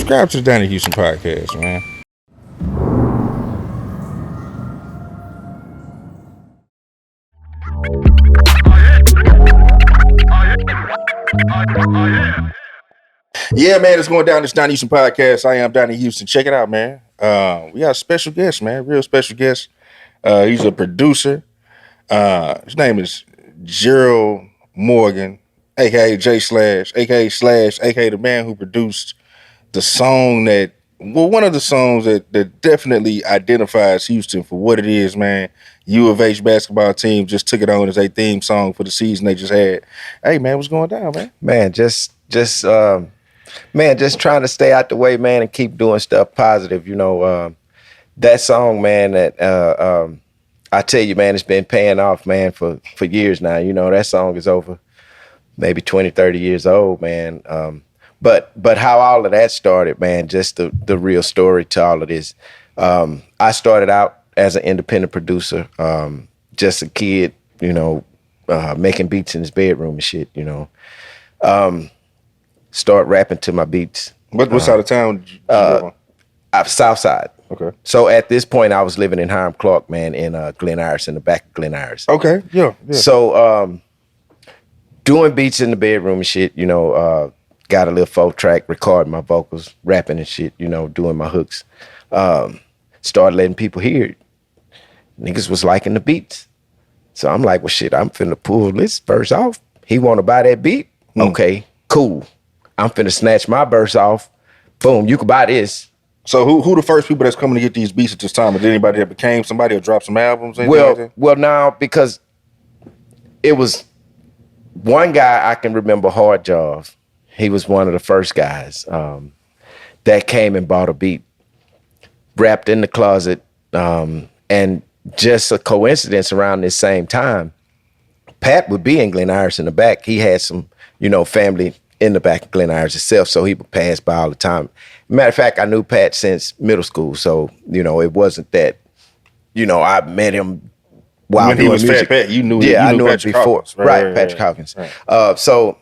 Subscribe to the Donnie Houston podcast, man. Yeah, man, it's going down this Donnie Houston podcast. I am Donnie Houston. Check it out, man. We got a special guest, man. Real special guest. He's a producer. His name is Gerald Morgan, aka J Slash, aka Slash, aka the man who produced the song one of the songs that definitely identifies Houston for what it is, man. U of H basketball team just took it on as a theme song for the season they just had. Hey, man, what's going down, man? Man, just trying to stay out the way, man, and keep doing stuff positive. That song, man, that I tell you, man, it's been paying off, man, for years now. That song is over maybe 20, 30 years old, man. But how all of that started, man, just the real story to all of this. I started out as an independent producer, just a kid, making beats in his bedroom and shit, Start rapping to my beats. What side of town did you live on? South Side. Okay. So at this point, I was living in Hiram Clark, man, in Glen Iris, in the back of Glen Iris. Okay, yeah. So doing beats in the bedroom and shit, got a little folk track, recording my vocals, rapping and shit, doing my hooks. Started letting people hear it. Niggas was liking the beats. So I'm like, well, shit, I'm finna pull this verse off. He want to buy that beat? Okay, cool. I'm finna snatch my verse off. Boom, you can buy this. So who the first people that's coming to get these beats at this time? Is anybody that became somebody or dropped some albums? Well, now, because it was one guy I can remember, Hard G.O.V. He was one of the first guys that came and bought a beat, rapped in the closet, and just a coincidence around this same time, Pat would be in Glen Iris in the back. He had some, family in the back of Glen Iris itself, so he would pass by all the time. Matter of fact, I knew Pat since middle school, so, it wasn't that, I met him while when he was Fat Pat, you knew I knew him Patrick before. Hawkins. Right, Patrick Hawkins. Right. So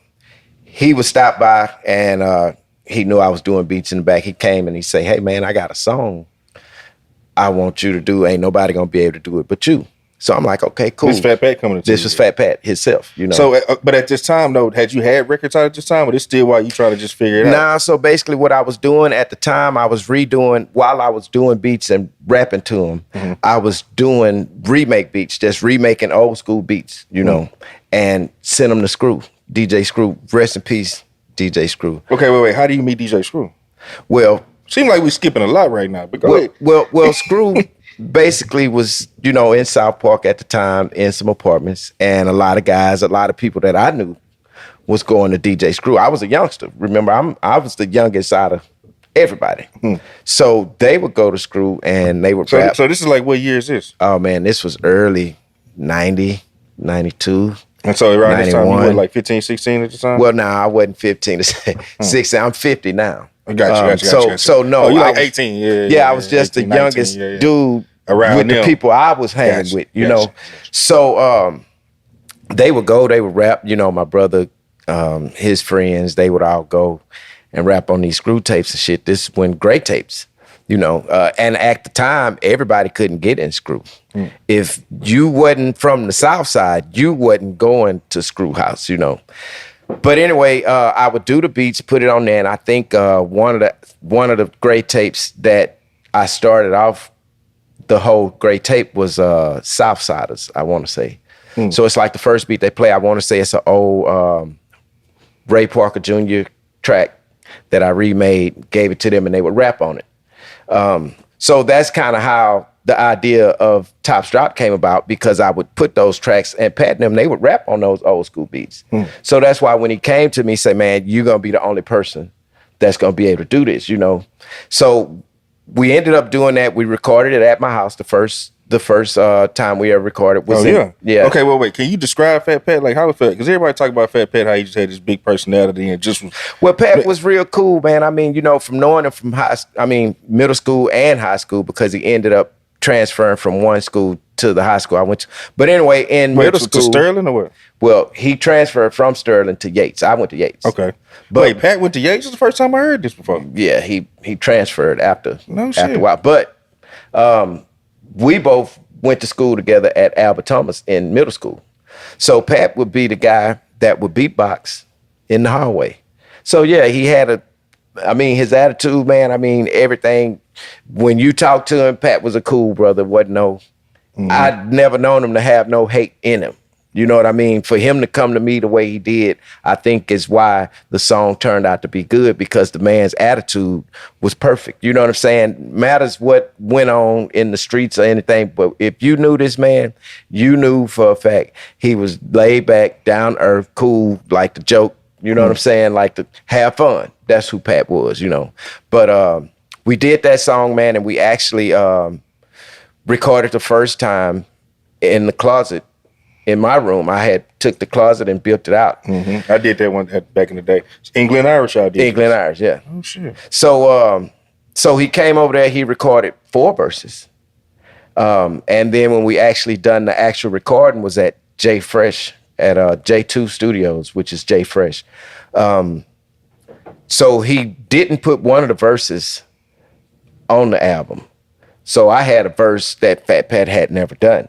he would stop by, and he knew I was doing beats in the back. He came and he say, hey, man, I got a song I want you to do. Ain't nobody gonna be able to do it but you. So I'm like, okay, cool. This Fat Pat coming to This was Fat Pat himself, So, but at this time, though, had you had records out at this time, or this still while you trying to just figure it out? Nah, so basically what I was doing at the time, I was redoing, while I was doing beats and rapping to them, I was doing remake beats, just remaking old school beats, and send them to Screw, DJ Screw. Rest in peace, DJ Screw. Okay, wait. How do you meet DJ Screw? Well, seems like we're skipping a lot right now. But go ahead. Well, Screw basically was, in South Park at the time, in some apartments, and a lot of people that I knew was going to DJ Screw. I was a youngster. Remember, I was the youngest out of everybody. So they would go to Screw and they would rap. So this is like, what year is this? Oh man, this was early 90, 92. And so around 91. this time, you were like 15, 16 at the time? Well, I wasn't 15 to 16. I'm 50 now. Got you. So no, you like 18? Yeah, I was just 18, the youngest 19, dude around with the people I was hanging with, know. So they would go, they would rap. My brother, his friends, they would all go and rap on these Screw tapes and shit. This is when Great Tapes, and at the time, everybody couldn't get in Screw. If you wasn't from the South Side, you wasn't going to Screw House, But anyway, I would do the beats, put it on there, and I think one of the Great Tapes that I started off the whole Great Tape was Southsiders, I want to say. So it's like the first beat they play. I want to say it's an old Ray Parker Jr. track that I remade, gave it to them, and they would rap on it. So that's kind of how the idea of Tops Drop came about, because I would put those tracks and Pat and them, they would rap on those old school beats. So that's why when he came to me, say, man, you're going to be the only person that's going to be able to do this, So we ended up doing that. We recorded it at my house. The first time we ever recorded was yeah. Okay, well, wait. Can you describe Fat Pat? Like, how it felt? Because everybody talk about Fat Pat, how he just had this big personality and just was... Well, Pat was real cool, man. I mean, from knowing him from middle school and high school, because he ended up transferring from one school to the high school I went to. But anyway, in middle school. To Sterling or what? Well, he transferred from Sterling to Yates. I went to Yates. Okay. But wait, Pat went to Yates? This is the first time I heard this before. Yeah, he transferred after a while. But we both went to school together at Albert Thomas in middle school. So Pat would be the guy that would beatbox in the hallway. So yeah, he had his attitude, man, everything. When you talk to him, Pat was a cool brother. I'd never known him to have no hate in him. You know what I mean? For him to come to me the way he did, I think is why the song turned out to be good, because the man's attitude was perfect. You know what I'm saying? Matters what went on in the streets or anything, but if you knew this man, you knew for a fact he was laid back, down to earth, cool, like to joke. You know what I'm saying? Like to have fun. That's who Pat was, you know. But we did that song, man, and we actually recorded the first time in the closet in my room. I had took the closet and built it out. I did that one back in the day. England Irish, I did. England Irish, yeah. Oh, shit. So he came over there, he recorded 4 verses. And then when we actually done the actual recording was at J Fresh, at J2 Studios, which is J Fresh. So he didn't put one of the verses on the album. So I had a verse that Fat Pat had never done.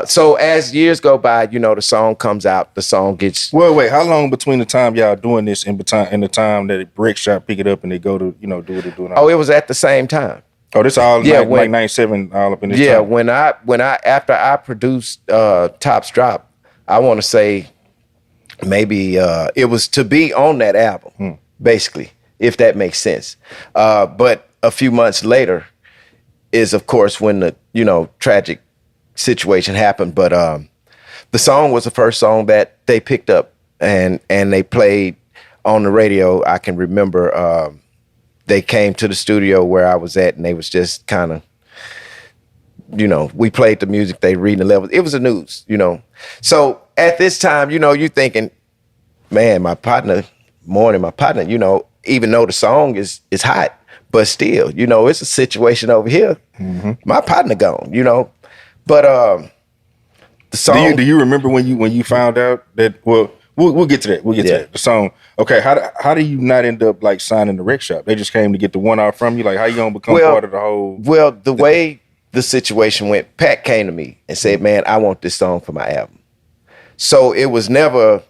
So as years go by, you know, the song comes out, the song gets... Well, wait, how long between the time y'all doing this and the time that Brick Shop pick it up and they go to, you know, do what they're doing? Oh, it was at the same time. Oh, this all like 97 all up in this time? Yeah, after I produced Tops Drop, I want to say maybe it was to be on that album, basically, if that makes sense. But a few months later is, of course, when the, you know, tragic situation happened. But the song was the first song that they picked up and they played on the radio. I can remember they came to the studio where I was at, and they was just kind of, you know, we played the music, they reading the levels. It was the news, you know. So at this time, you know, you thinking, man, my partner, you know, even though the song is hot, but still, you know, it's a situation over here. My partner gone, you know. But the song. Do you remember when you found out that? Well, we'll get to that. We'll get to that. The song. Okay, how do you not end up like signing the rec shop? They just came to get the one off from you. Like, how you gonna become part of the whole? Well, the way the situation went, Pat came to me and said, "Man, I want this song for my album." So it was never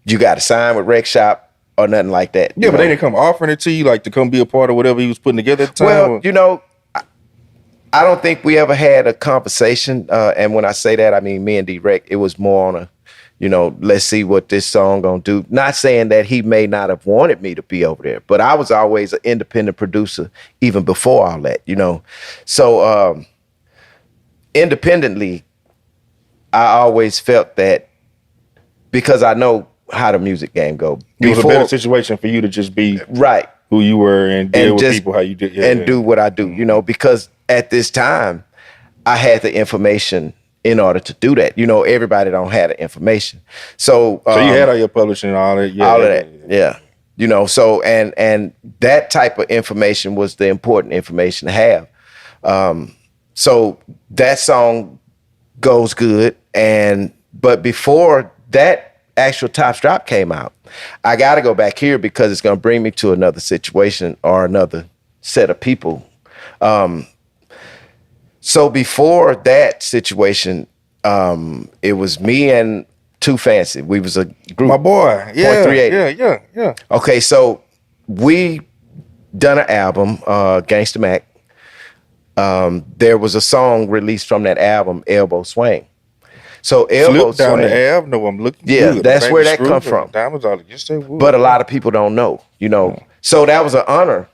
you got to sign with rec shop or nothing like that. Yeah, but they didn't come offering it to you, like to come be a part of whatever he was putting together at the time. Well, you know, I don't think we ever had a conversation. And when I say that, I mean me and D-Rec, it was more on a, you know, let's see what this song gonna do. Not saying that he may not have wanted me to be over there, but I was always an independent producer even before all that, you know. So independently, I always felt that because I know how the music game go. It was a better situation for you to just be right who you were and deal with people how you did, do what I do, you know, because at this time I had the information in order to do that. You know, everybody don't have the information. So you had all your publishing and all that, all of that, yeah. You know, so and that type of information was the important information to have. So that song goes good, but before that actual Tops Drop came out, I got to go back here because it's going to bring me to another situation or another set of people. So before that situation, it was me and Too Fancy. We was a group. My boy. Yeah. 380. Yeah. Okay, so we done an album, Gangsta Mac. There was a song released from that album, Elbow Swing. So Elbow Flip down Swing. the Ave, no, I'm looking Yeah, good. that's where that come from. Diamonds all just say wood. But a lot of people don't know, you know. So that was an honor.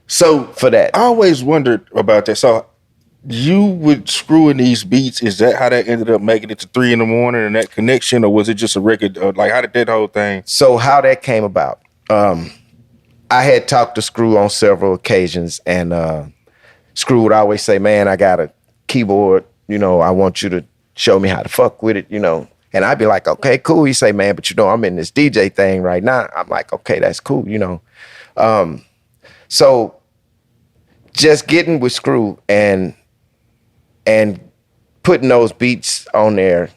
So for that. I always wondered about that. So you would screw in these beats. Is that how that ended up making it to 3 in the morning and that connection? Or was it just a record? Like, how did that whole thing? So how that came about. I had talked to Screw on several occasions, and Screw would always say, man, I got a keyboard. You know, I want you to show me how to fuck with it, you know. And I'd be like, okay, cool. He say, man, but you know, I'm in this DJ thing right now. I'm like, okay, that's cool, you know. So just getting with Screw and and putting those beats on there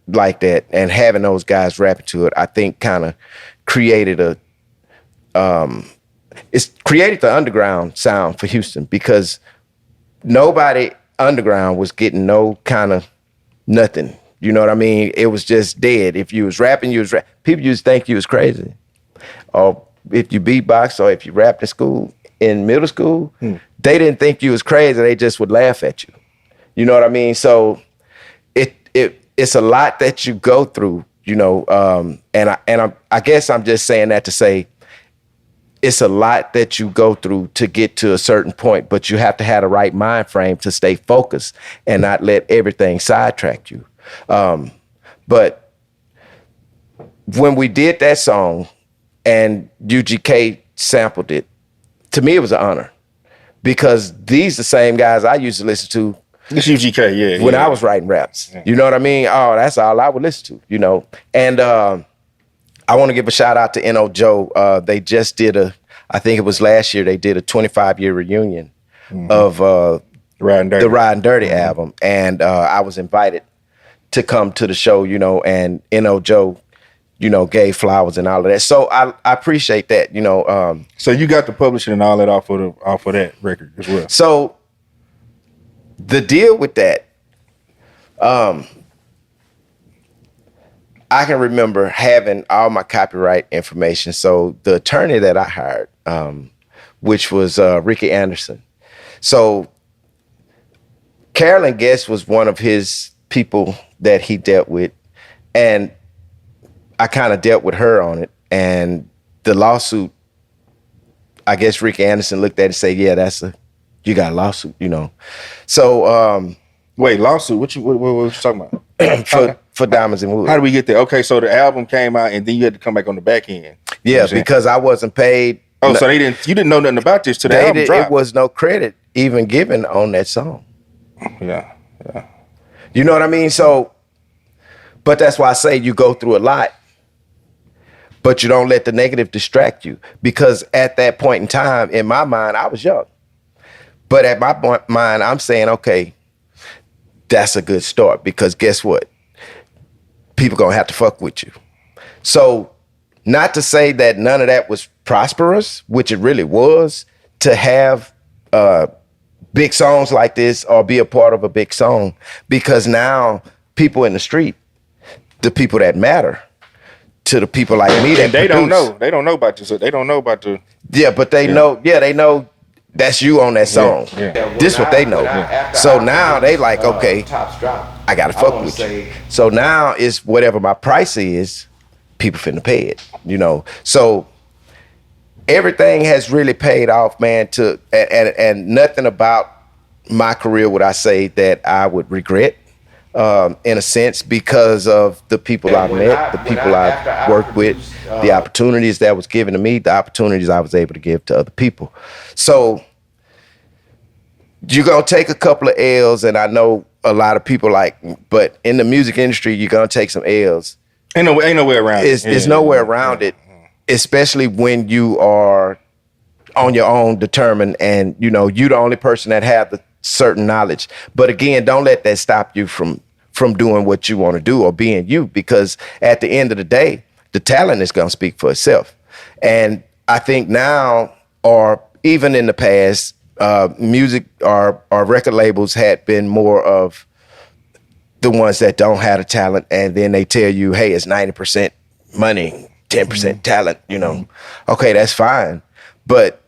like that and having those guys rapping to it, I think kind of created it's created the underground sound for Houston, because nobody underground was getting no kind of nothing. You know what I mean? It was just dead. If you was rapping, people used to think you was crazy. Or if you beatbox or if you rapped in middle school, they didn't think you was crazy. They just would laugh at you. You know what I mean? So it's a lot that you go through, you know, and I guess I'm just saying that to say it's a lot that you go through to get to a certain point, but you have to have the right mind frame to stay focused and not let everything sidetrack you. But when we did that song and UGK sampled it, to me it was an honor, because these the same guys I used to listen to. It's UGK, yeah. When I was writing raps. Yeah. You know what I mean? Oh, that's all I would listen to, you know. And I want to give a shout out to N.O. Joe. They just did I think it was last year, they did a 25-year reunion of the Riding Dirty album. And I was invited to come to the show, you know, and N.O. Joe, you know, gave flowers and all of that. So I appreciate that, you know. So you got the publishing and all that off of that record as well. So the deal with that, I can remember having all my copyright information. So the attorney that I hired, which was Ricky Anderson. So Carolyn Guest was one of his people that he dealt with, and I kind of dealt with her on it. And the lawsuit, I guess Ricky Anderson looked at it and said, yeah, you got a lawsuit, you know. So wait, lawsuit? What you talking about? for Diamonds and Wood. How do we get there? Okay, so the album came out and then you had to come back on the back end. Yeah, because I wasn't paid. Oh, so you didn't know nothing about this till the album dropped. It was no credit even given on that song. Yeah. You know what I mean? So, but that's why I say you go through a lot, but you don't let the negative distract you. Because at that point in time, in my mind, I was young. But at my mind, I'm saying, okay, that's a good start, because guess what? People gonna have to fuck with you. So, not to say that none of that was prosperous, which it really was, to have big songs like this or be a part of a big song, because now people in the street, the people that matter to the people like me that they don't know about this. They don't know about the but they know. Yeah, they know that's you on that song. Yeah. This what they know. Yeah. So now they like, okay, I gotta fuck with you. So now it's whatever my price is, people finna pay it, you know. So everything has really paid off, man, and nothing about my career would I say that I would regret, in a sense, because of the people I've met, the people I've worked with, the opportunities that was given to me, the opportunities I was able to give to other people. So you're gonna take a couple of L's, and I know a lot of people but in the music industry, you're gonna take some L's. Ain't no way around it. There's nowhere around it, especially when you are on your own, determined, and you know you're the only person that have the certain knowledge. But again, don't let that stop you from doing what you want to do or being you, because at the end of the day, the talent is gonna speak for itself. And I think now, or even in the past, music or record labels had been more of the ones that don't have the talent, and then they tell you, hey, it's 90% money, 10% talent, you know. Okay, that's fine. But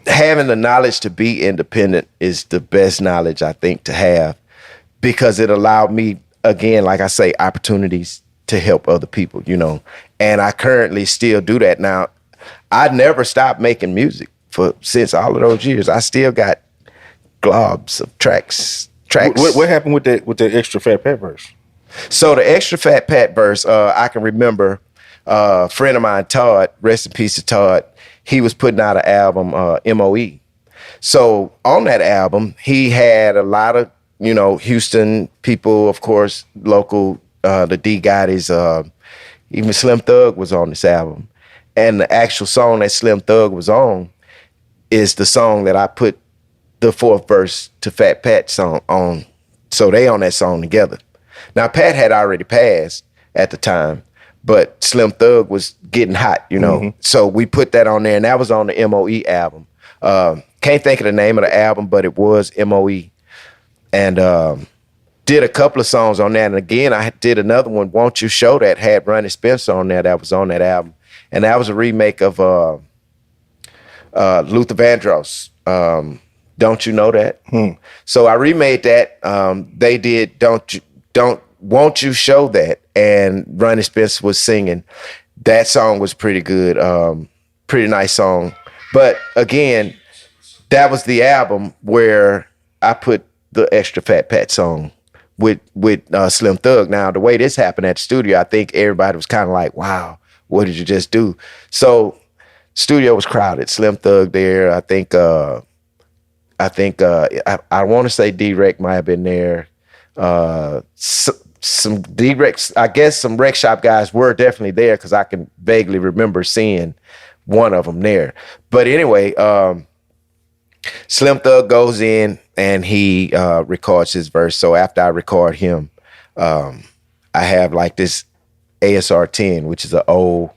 having the knowledge to be independent is the best knowledge, I think, to have, because it allowed me, again, like I say, opportunities to help other people, you know. And I currently still do that now. I never stopped making music since all of those years. I still got globs of tracks. What happened with the Extra Fat Pat verse? So the Extra Fat Pat verse, I can remember a friend of mine, Todd, rest in peace to Todd, he was putting out an album, MOE. So on that album, he had a lot of, you know, Houston people, of course, local, the D Gottis, even Slim Thug was on this album. And the actual song that Slim Thug was on is the song that I put the fourth verse to Fat Pat's song on, so they on that song together. Now Pat had already passed at the time, but Slim Thug was getting hot, you know. So we put that on there, and that was on the MOE album. Can't think of the name of the album, but it was MOE. And did a couple of songs on that. And again, I did another one, Won't You Show That, had Ronnie Spencer on there, that was on that album. And that was a remake of Luther Vandross, Don't You Know That? So I remade that. They did Won't You Show That, and Ronnie Spencer was singing. That song was pretty good, pretty nice song. But again, that was the album where I put the extra Fat Pat song with Slim Thug. Now, the way this happened at the studio, I think everybody was kind of like, wow, what did you just do? So studio was crowded. Slim Thug there. I think I want to say D-Rec might have been there. Some D-Recs, I guess some Rec Shop guys were definitely there because I can vaguely remember seeing one of them there. But anyway, Slim Thug goes in and he records his verse. So after I record him, I have like this ASR 10, which is an old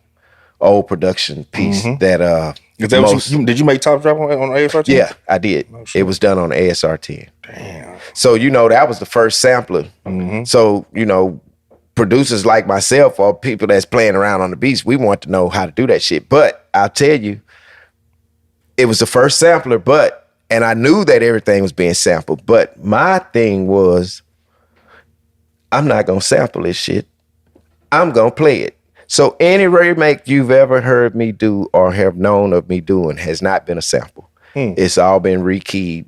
production piece that is that what did you make Top Drop on ASR 10? Yeah, I did. Oh, it was done on ASR 10. Damn. So that was the first sampler. So producers like myself or people that's playing around on the beats, we want to know how to do that shit. But I'll tell you, it was the first sampler, and I knew that everything was being sampled, but my thing was, I'm not gonna sample this shit. I'm gonna play it. So any remake you've ever heard me do or have known of me doing has not been a sample. It's all been rekeyed,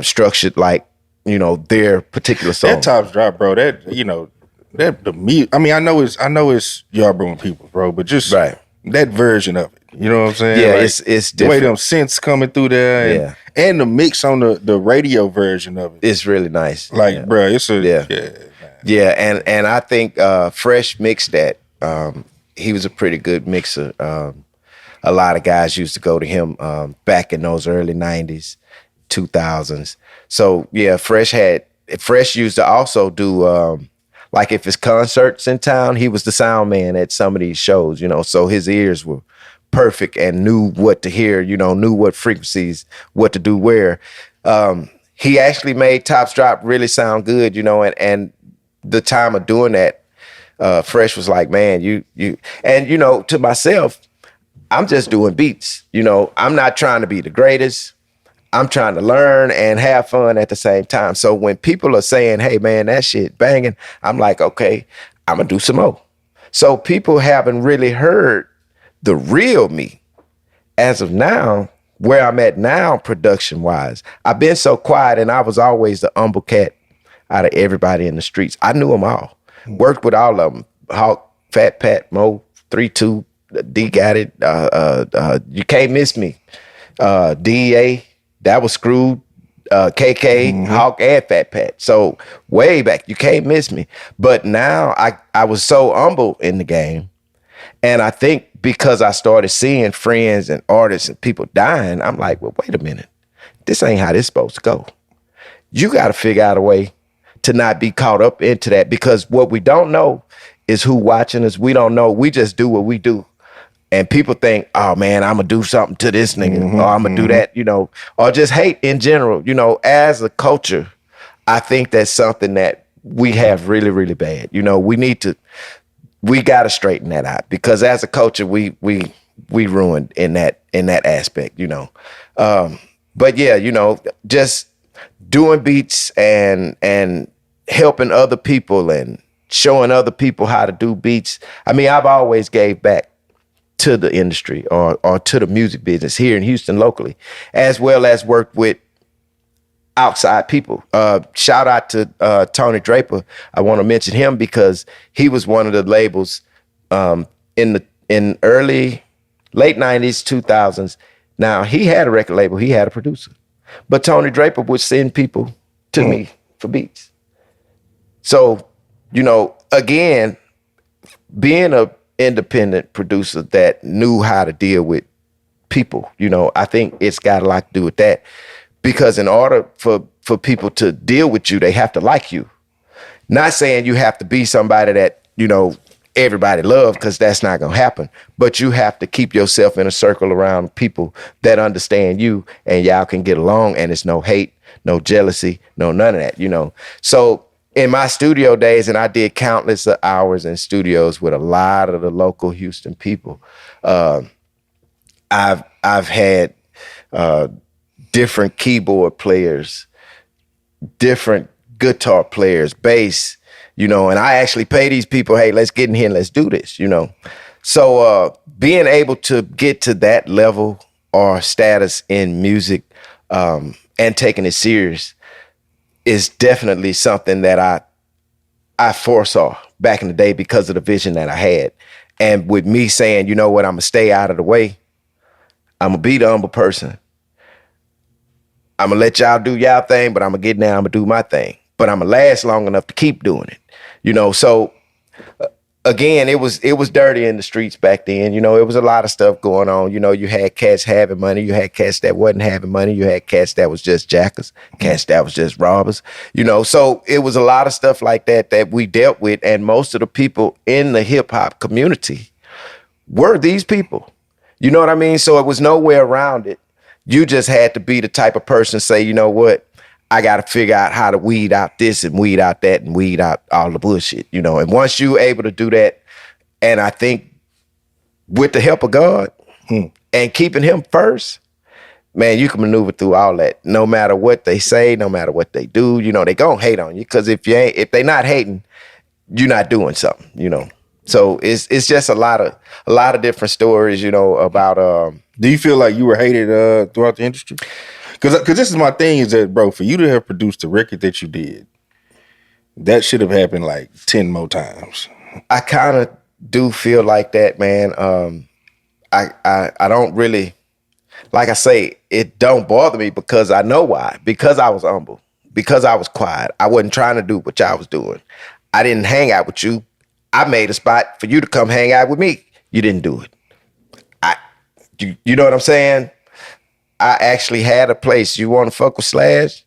structured like, their particular song. That Top Drop, bro, that the me. I mean, I know it's y'all brewing people, bro, but just that version of it. You know what I'm saying? Yeah, like, it's different. The way them synths coming through there, and the mix on the radio version of it. It's really nice. Like, bro, it's and I think Fresh mixed that. He was a pretty good mixer. A lot of guys used to go to him back in those early 90s, 2000s. So yeah, Fresh used to also do like if it's concerts in town, he was the sound man at some of these shows, so his ears were perfect and knew what to hear, knew what frequencies, what to do where. He actually made Tops Drop really sound good, and the time of doing that, Fresh was like, man, you and to myself, I'm just doing beats. I'm not trying to be the greatest. I'm trying to learn and have fun at the same time. So when people are saying, hey man, that shit banging, I'm like, okay, I'm gonna do some more. So people haven't really heard the real me as of now, where I'm at now production wise. I've been so quiet and I was always the humble cat out of everybody in the streets. I knew them all. Worked with all of them. Hawk, Fat Pat, Mo, 3-2, D got it. You Can't Miss Me. DEA, that was Screwed. KK, Hawk, and Fat Pat. So way back, You Can't Miss Me. But now I was so humble in the game. And I think because I started seeing friends and artists and people dying, I'm like, well, wait a minute. This ain't how this supposed to go. You got to figure out a way to not be caught up into that, because what we don't know is who watching us. We don't know. We just do what we do. And people think, oh man, I'm going to do something to this nigga, or I'm going to do that, or just hate in general. As a culture, I think that's something that we have really, really bad. We got to straighten that out, because as a culture, we ruined in that aspect, But yeah, just doing beats and helping other people and showing other people how to do beats. I mean, I've always gave back to the industry or to the music business here in Houston locally, as well as worked with outside people. Shout out to Tony Draper. I want to mention him because he was one of the labels in late 90s, 2000s. Now, he had a record label, he had a producer. But Tony Draper would send people to me for beats. So, again, being a independent producer that knew how to deal with people, I think it's got a lot to do with that. because in order for people to deal with you, they have to like you. Not saying you have to be somebody that, you know, everybody love, because that's not gonna happen. But you have to keep yourself in a circle around people that understand you, and y'all can get along, and it's no hate, no jealousy, no none of that, you know. So in my studio days, and I did countless of hours in studios with a lot of the local Houston people, I've had different keyboard players, different guitar players, bass, you know, and I actually pay these people, hey, let's get in here and let's do this, you know. So being able to get to that level or status in music and taking it serious is definitely something that I foresaw back in the day because of the vision that I had. And with me saying, you know what, I'm gonna stay out of the way. I'm gonna be the humble person. I'm gonna let y'all do y'all thing, but I'm gonna get down, I'm gonna do my thing. But I'm gonna last long enough to keep doing it. You know, so again, it was dirty in the streets back then. You know, it was a lot of stuff going on. You know, you had cats having money, you had cats that wasn't having money, you had cats that was just jackers, cats that was just robbers. You know, so it was a lot of stuff like that we dealt with, and most of the people in the hip hop community were these people. You know what I mean? So it was no way around it. You just had to be the type of person say, you know what, I got to figure out how to weed out this and weed out that and weed out all the bullshit, you know. And once you able to do that, and I think with the help of God and keeping him first, man, you can maneuver through all that. No matter what they say, no matter what they do, you know, they gonna hate on you, because if they not hating, you're not doing something, you know. So it's just a lot of different stories, you know, about. Do you feel like you were hated throughout the industry? Because this is my thing, is that, bro, for you to have produced the record that you did, that should have happened like 10 more times. I kind of do feel like that, man. I don't really, like I say, it don't bother me because I know why. Because I was humble. Because I was quiet. I wasn't trying to do what y'all was doing. I didn't hang out with you. I made a spot for you to come hang out with me. You didn't do it. You know what I'm saying? I actually had a place. You want to fuck with Slash?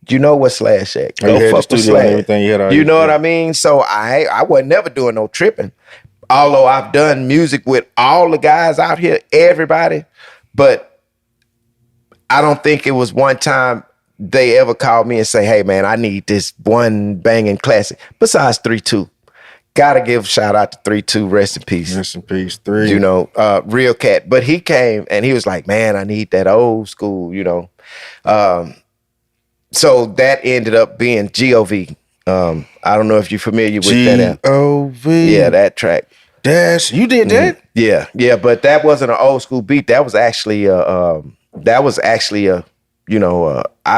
You know what Slash at? Go fuck with Slash. You know what I mean? So I wasn't never doing no tripping. Although I've done music with all the guys out here, everybody, but I don't think it was one time they ever called me and say, hey man, I need this one banging classic. Besides 3-2. Gotta give a shout out to 3-2, rest in peace. Rest in peace, 3. You know, real cat. But he came and he was like, man, I need that old school, you know. So that ended up being G.O.V. I don't know if you're familiar with that. G.O.V. Yeah, that track. You did that? Yeah, but that wasn't an old school beat. That was actually I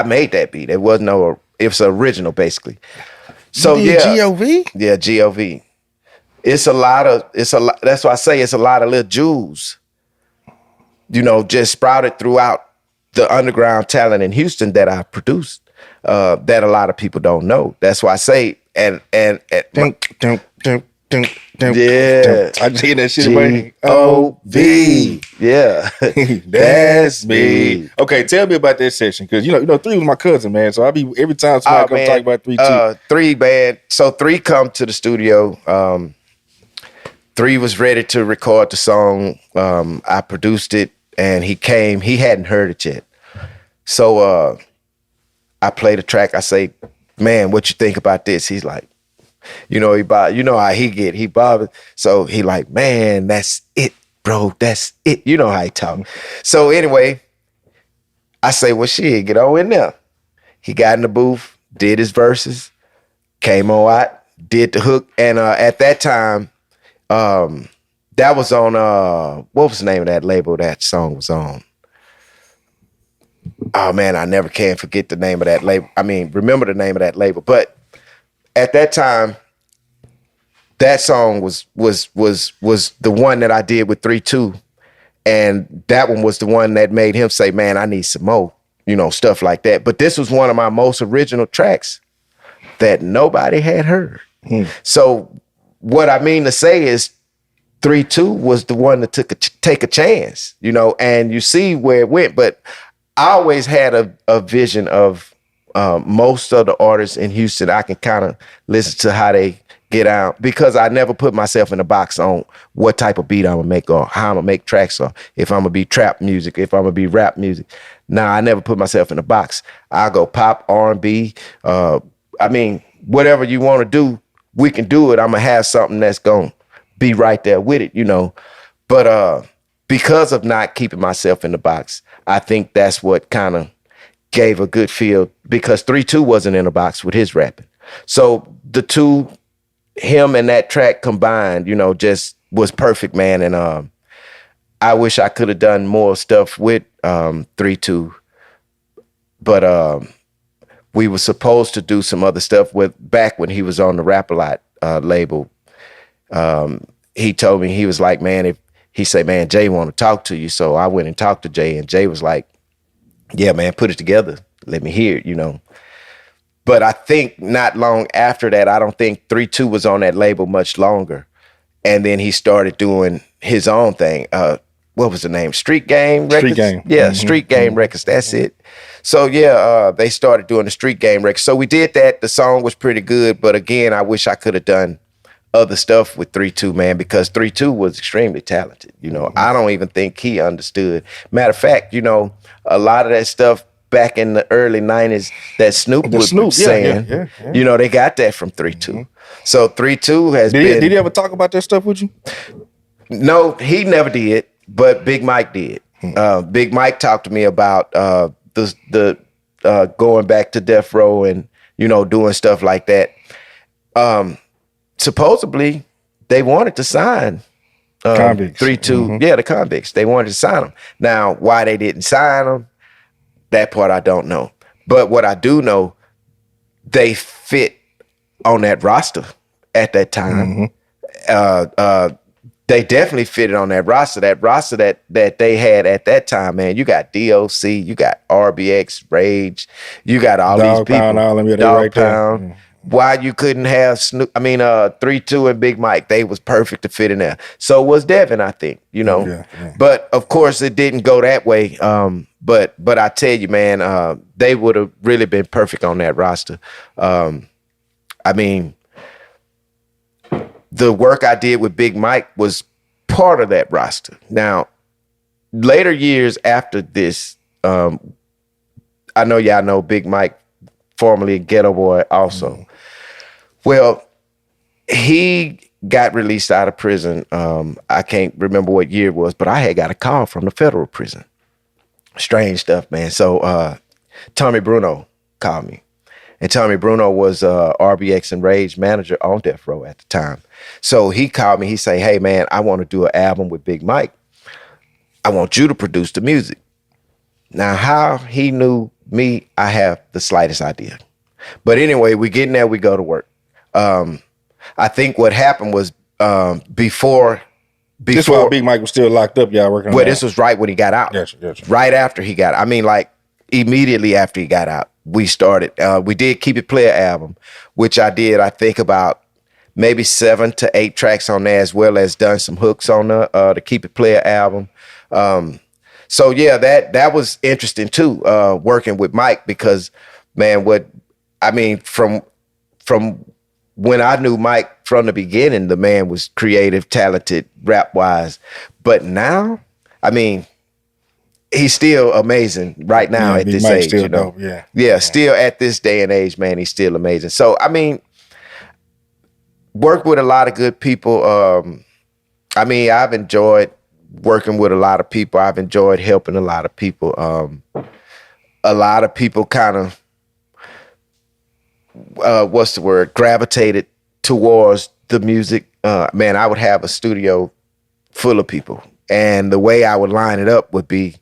made that beat. It wasn't it's original basically. So G.O.V? Yeah, G.O.V. It's a lot. That's why I say it's a lot of little jewels, you know, just sprouted throughout the underground talent in Houston that I produced, that a lot of people don't know. That's why I say, and yeah, I just hear that shit. G.O.V. Yeah, that's me. Okay, tell me about that session, because you know 3 was my cousin, man. So I be every time somebody come talk about 3 too. 3, man. So 3 come to the studio. 3 was ready to record the song. I produced it, and he came. He hadn't heard it yet. So I played the track. I say, man, what you think about this? He's like, you know, you know how he bothered. So he like, man, that's it, bro. That's it. You know how he talk. So anyway, I say, well, shit, get on in there. He got in the booth, did his verses, came on out, did the hook. And at that time, that was on, what was the name of that label that song was on? Oh man, I never can forget the name of that label. I mean, remember the name of that label. But at that time, that song was the one that I did with 3-2. And that one was the one that made him say, man, I need some more, you know, stuff like that. But this was one of my most original tracks that nobody had heard. So what I mean to say is 3-2 was the one that take a chance, you know, and you see where it went. But I always had a vision of most of the artists in Houston. I can kind of listen to how they get out because I never put myself in a box on what type of beat I'm gonna make or how I'm gonna make tracks or if I'm gonna be trap music, if I'm gonna be rap music. Nah, I never put myself in a box. I go pop, R&B. I mean, whatever you want to do, we can do it. I'm gonna have something that's gonna be right there with it, you know. But because of not keeping myself in the box, I think that's what kind of gave a good feel because 3-2 wasn't in a box with his rapping. So the two, him and that track combined, you know, just was perfect, man. And I wish I could have done more stuff with 3-2, but we were supposed to do some other stuff with back when he was on the Rap-A-Lot label. He told me, he was like, man, if he said, man, Jay want to talk to you. So I went and talked to Jay, and Jay was like, yeah, man, put it together. Let me hear it, you know. But I think not long after that, I don't think 3-2 was on that label much longer. And then he started doing his own thing. What was the name? Street Game Records? Street Game. Yeah, Street Game Records. That's it. So yeah, they started doing the Street Game Records. So we did that. The song was pretty good. But again, I wish I could have done other stuff with 3-2, man, because 3-2 was extremely talented. You know, I don't even think he understood. Matter of fact, you know, a lot of that stuff back in the early 90s that Snoop was saying, you know, they got that from 3-2. So 3-2 has been... Did he ever talk about that stuff with you? No, he never did, but Big Mike did. Big Mike talked to me about the going back to Death Row and, you know, doing stuff like that. Supposedly, they wanted to sign convicts. 3-2. Yeah, the convicts. They wanted to sign them. Now, why they didn't sign them, that part I don't know. But what I do know, they fit on that roster at that time. They definitely fitted on that roster. That roster that they had at that time, man. You got DOC, you got RBX, Rage, you got all these people. Pound, all them, Dog Pound. Why you couldn't have 3-2 and Big Mike? They was perfect to fit in there. So was Devin, I think, you know. Yeah. But of course it didn't go that way. But I tell you, man, they would have really been perfect on that roster. I mean, the work I did with Big Mike was part of that roster. Now, later years after this, I know y'all know Big Mike, formerly Ghetto Boy also. Well, he got released out of prison. I can't remember what year it was, but I had got a call from the federal prison. Strange stuff, man. So Tommy Bruno called me. And Tommy Bruno was RBX and Rage manager on Death Row at the time. So he called me. He said, hey, man, I want to do an album with Big Mike. I want you to produce the music. Now, how he knew me, I have the slightest idea. But anyway, we get in there, we go to work. I think what happened was before this while Big Mike was still locked up, y'all working on this was right when he got out. Yes. Right after he got out. I mean, like immediately after he got out, we started. We did Keep It Player album, which I did, I think about maybe 7 to 8 tracks on there, as well as done some hooks on the Keep It Player album. So yeah, that was interesting too, working with Mike, because man, from when I knew Mike from the beginning, the man was creative, talented, rap wise. But now, I mean, he's still amazing right now at this age, you know. Yeah, still at this day and age, man, he's still amazing. So I mean, work with a lot of good people. I mean, I've enjoyed working with a lot of people. I've enjoyed helping a lot of people. A lot of people kind of, gravitated towards the music. Man, I would have a studio full of people. And the way I would line it up would be,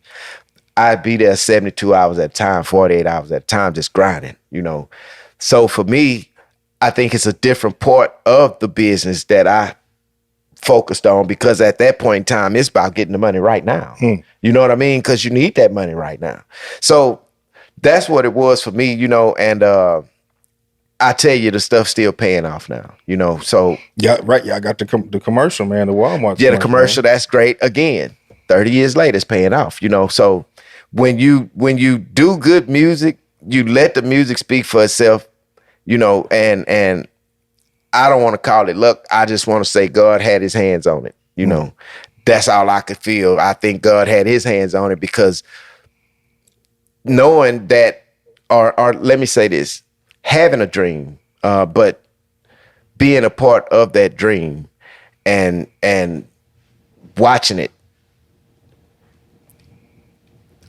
I'd be there 72 hours at a time, 48 hours at a time, just grinding, you know. So for me, I think it's a different part of the business that I focused on, because at that point in time, it's about getting the money right now. You know what I mean? Because you need that money right now. So that's what it was for me, you know, and I tell you, the stuff's still paying off now, you know, so. Yeah, right. Yeah, I got the commercial, man, the Walmart. Yeah, the commercial, that's great. Again, 30 years later, it's paying off, you know, so when you do good music, you let the music speak for itself, you know, and I don't want to call it luck. I just want to say God had his hands on it, you know. That's all I could feel. I think God had his hands on it because knowing that, or let me say this, having a dream, but being a part of that dream and watching it.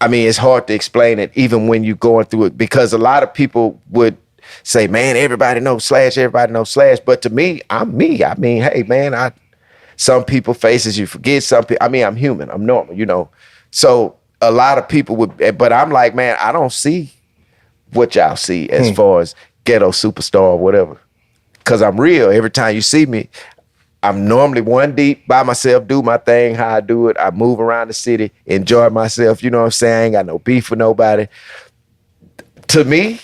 I mean, it's hard to explain it even when you're going through it, because a lot of people would say, man, everybody knows Slash. But to me, I'm me. I mean, hey, man, some people faces you forget. Some people, I mean, I'm human. I'm normal, you know. So a lot of people would, but I'm like, man, I don't see what y'all see as far as ghetto superstar or whatever. Because I'm real. Every time you see me, I'm normally one deep by myself, do my thing, how I do it. I move around the city, enjoy myself. You know what I'm saying? I ain't got no beef with nobody. To me,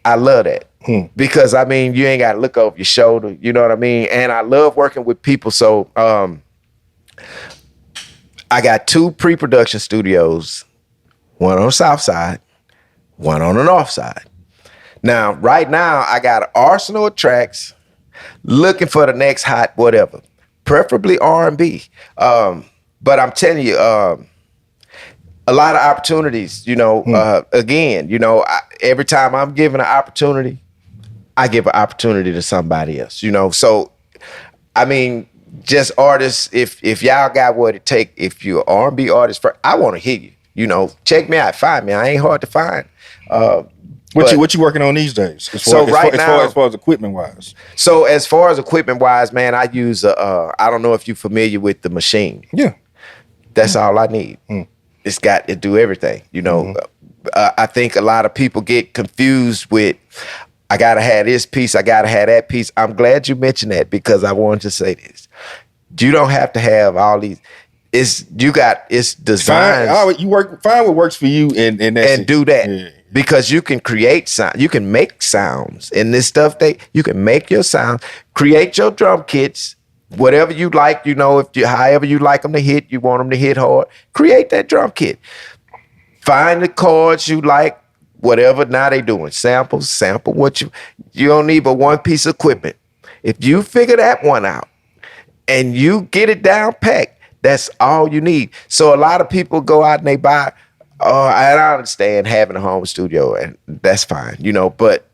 I love that. Because, I mean, you ain't got to look over your shoulder. You know what I mean? And I love working with people. So I got 2 pre-production studios, one on the south side, one on the north side. Now, right now, I got an arsenal of tracks looking for the next hot whatever, preferably R&B. But I'm telling you, a lot of opportunities, you know, again, you know, every time I'm given an opportunity, I give an opportunity to somebody else, you know. So, I mean, just artists, if y'all got what it take, if you're an R&B artist, I want to hear you, you know. Check me out, find me. I ain't hard to find. What you working on these days? As far as equipment wise. So as far as equipment wise, man, I use I don't know if you're familiar with the machine. Yeah. That's all I need. It's got to do everything. You know, I think a lot of people get confused with, I gotta have this piece, I gotta have that piece. I'm glad you mentioned that, because I wanted to say this. You don't have to have all these. It's designs. Find what works for you and do that. Yeah. Because you can create sound, you can make sounds, and this stuff you can make your sound, create your drum kits, whatever you like, you know, however you like them to hit, you want them to hit hard, create that drum kit. Find the chords you like, whatever now they doing, sample what you don't need but one piece of equipment. If you figure that one out and you get it down packed, that's all you need. So a lot of people go out and they buy. Oh, I understand having a home studio, and that's fine, you know. But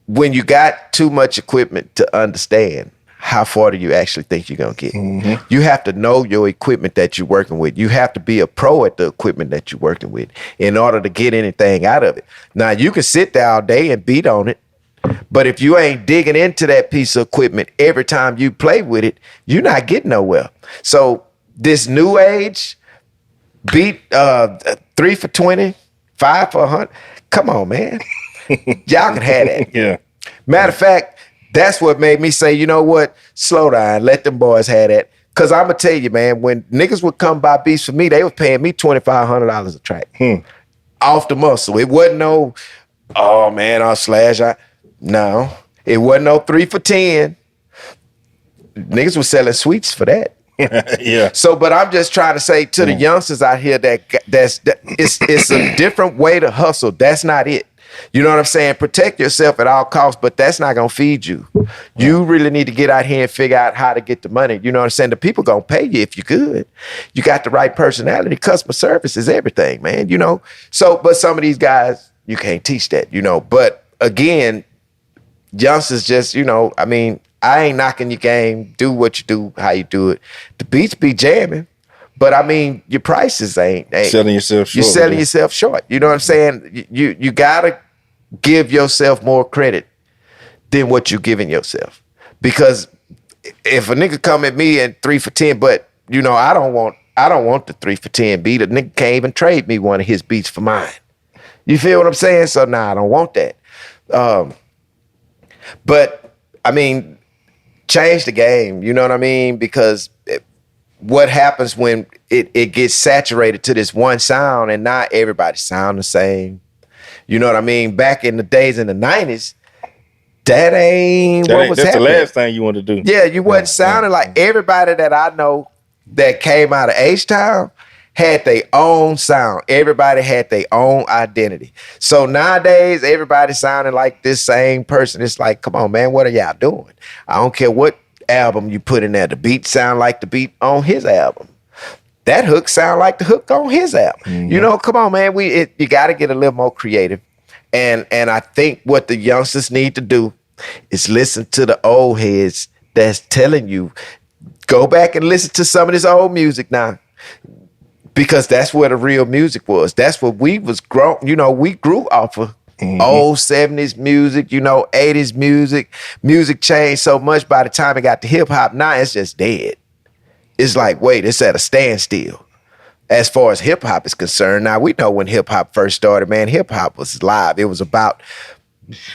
when you got too much equipment to understand, how far do you actually think you're gonna get? You have to know your equipment that you're working with. You have to be a pro at the equipment that you're working with in order to get anything out of it. Now, you can sit there all day and beat on it, but if you ain't digging into that piece of equipment every time you play with it, you're not getting nowhere. So this new age beat 3 for 20, 5 for 100. Come on, man. Y'all can have that. Yeah. Matter of fact, that's what made me say, you know what? Slow down. Let them boys have that. Because I'm going to tell you, man, when niggas would come buy beats for me, they was paying me $2,500 a track. Off the muscle. It wasn't no, oh, man, I'll slash. No. It wasn't no 3 for 10. Niggas was selling sweets for that. Yeah. So, but I'm just trying to say to the youngsters out here that it's a different way to hustle. That's not it. You know what I'm saying? Protect yourself at all costs, but that's not gonna feed you. You really need to get out here and figure out how to get the money. You know what I'm saying? The people gonna pay you if you're good. You got the right personality. Customer service is everything, man. You know. So, but some of these guys, you can't teach that. You know. But again, youngsters just, you know, I mean, I ain't knocking your game. Do what you do, how you do it. The beats be jamming, but I mean, your prices ain't selling yourself short. You're selling yourself short. You know what I'm saying? You gotta give yourself more credit than what you're giving yourself. Because if a nigga come at me and 3 for 10, but you know, I don't want the 3 for 10 beat. A nigga can't even trade me one of his beats for mine. You feel what I'm saying? So nah, I don't want that. But I mean, change the game, you know what I mean? Because what happens when it gets saturated to this one sound and not everybody sound the same? You know what I mean? Back in the days in the 90s, that ain't what was happening. That's the last thing you want to do. Yeah, you wasn't sounding like everybody that I know that came out of H-Town had their own sound. Everybody had their own identity. So nowadays, everybody sounding like this same person. It's like, come on, man, what are y'all doing? I don't care what album you put in there. The beat sound like the beat on his album. That hook sound like the hook on his album. Mm-hmm. You know, come on, man. You got to get a little more creative. And I think what the youngsters need to do is listen to the old heads that's telling you, go back and listen to some of this old music now. Because that's where the real music was. That's what we was grown. You know, we grew off of old 70s music, you know, 80s music. Music changed so much by the time it got to hip hop. Now it's just dead. It's like, wait, it's at a standstill. As far as hip hop is concerned, now we know when hip hop first started, man, hip hop was live. It was about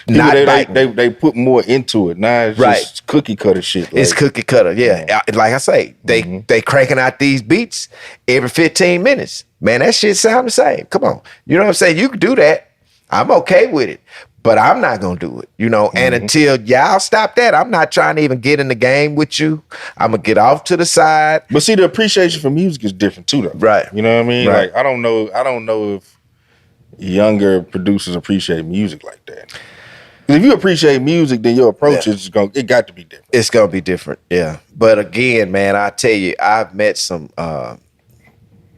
they put more into it. Now it's just cookie cutter shit. Like, it's cookie cutter, yeah. Like I say, they cranking out these beats every 15 minutes. Man, that shit sound the same. Come on. You know what I'm saying? You can do that. I'm okay with it. But I'm not going to do it, you know? And until y'all stop that, I'm not trying to even get in the game with you. I'm going to get off to the side. But see, the appreciation for music is different too, though. Right. You know what I mean? Right. Like, I don't know if younger producers appreciate music like that. If you appreciate music, then your approach is it got to be different. It's gonna be different, yeah. But again, man, I tell you, I've met some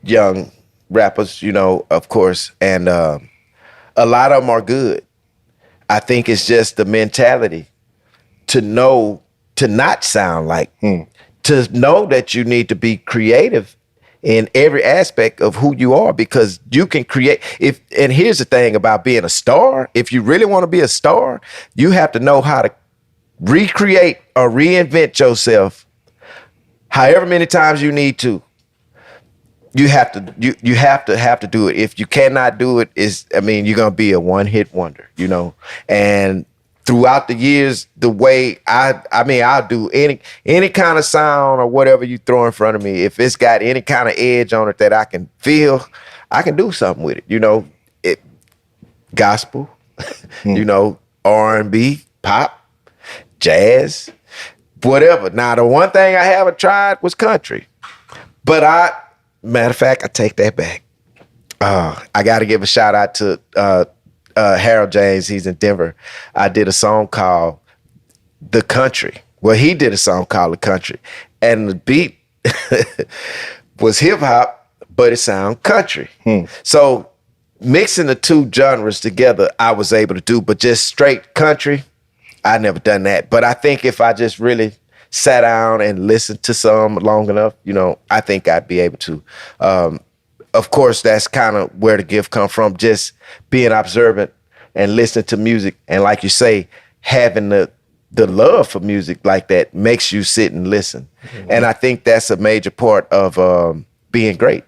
young rappers, you know, of course, and a lot of them are good. I think it's just the mentality to know to not sound like, to know that you need to be creative in every aspect of who you are, because you can create. And here's the thing about being a star. If you really want to be a star, you have to know how to recreate or reinvent yourself however many times you need to. You have to do it. If you cannot do it, you're gonna be a one-hit wonder, you know. And throughout the years, the way I'll do any kind of sound or whatever you throw in front of me. If it's got any kind of edge on it that I can feel, I can do something with it. You know, gospel, you know, R&B, pop, jazz, whatever. Now, the one thing I haven't tried was country, but matter of fact, I take that back. I got to give a shout out to Harold James. He's in Denver. I did a song called The Country. Well, he did a song called The Country. And the beat was hip hop, but it sounded country. So mixing the two genres together, I was able to do, but just straight country, I never done that. But I think if I just really sat down and listened to some long enough, you know, I think I'd be able to. Of course, that's kind of where the gift come from, just being observant and listening to music. And like you say, having the love for music like that makes you sit and listen. And I think that's a major part of being great.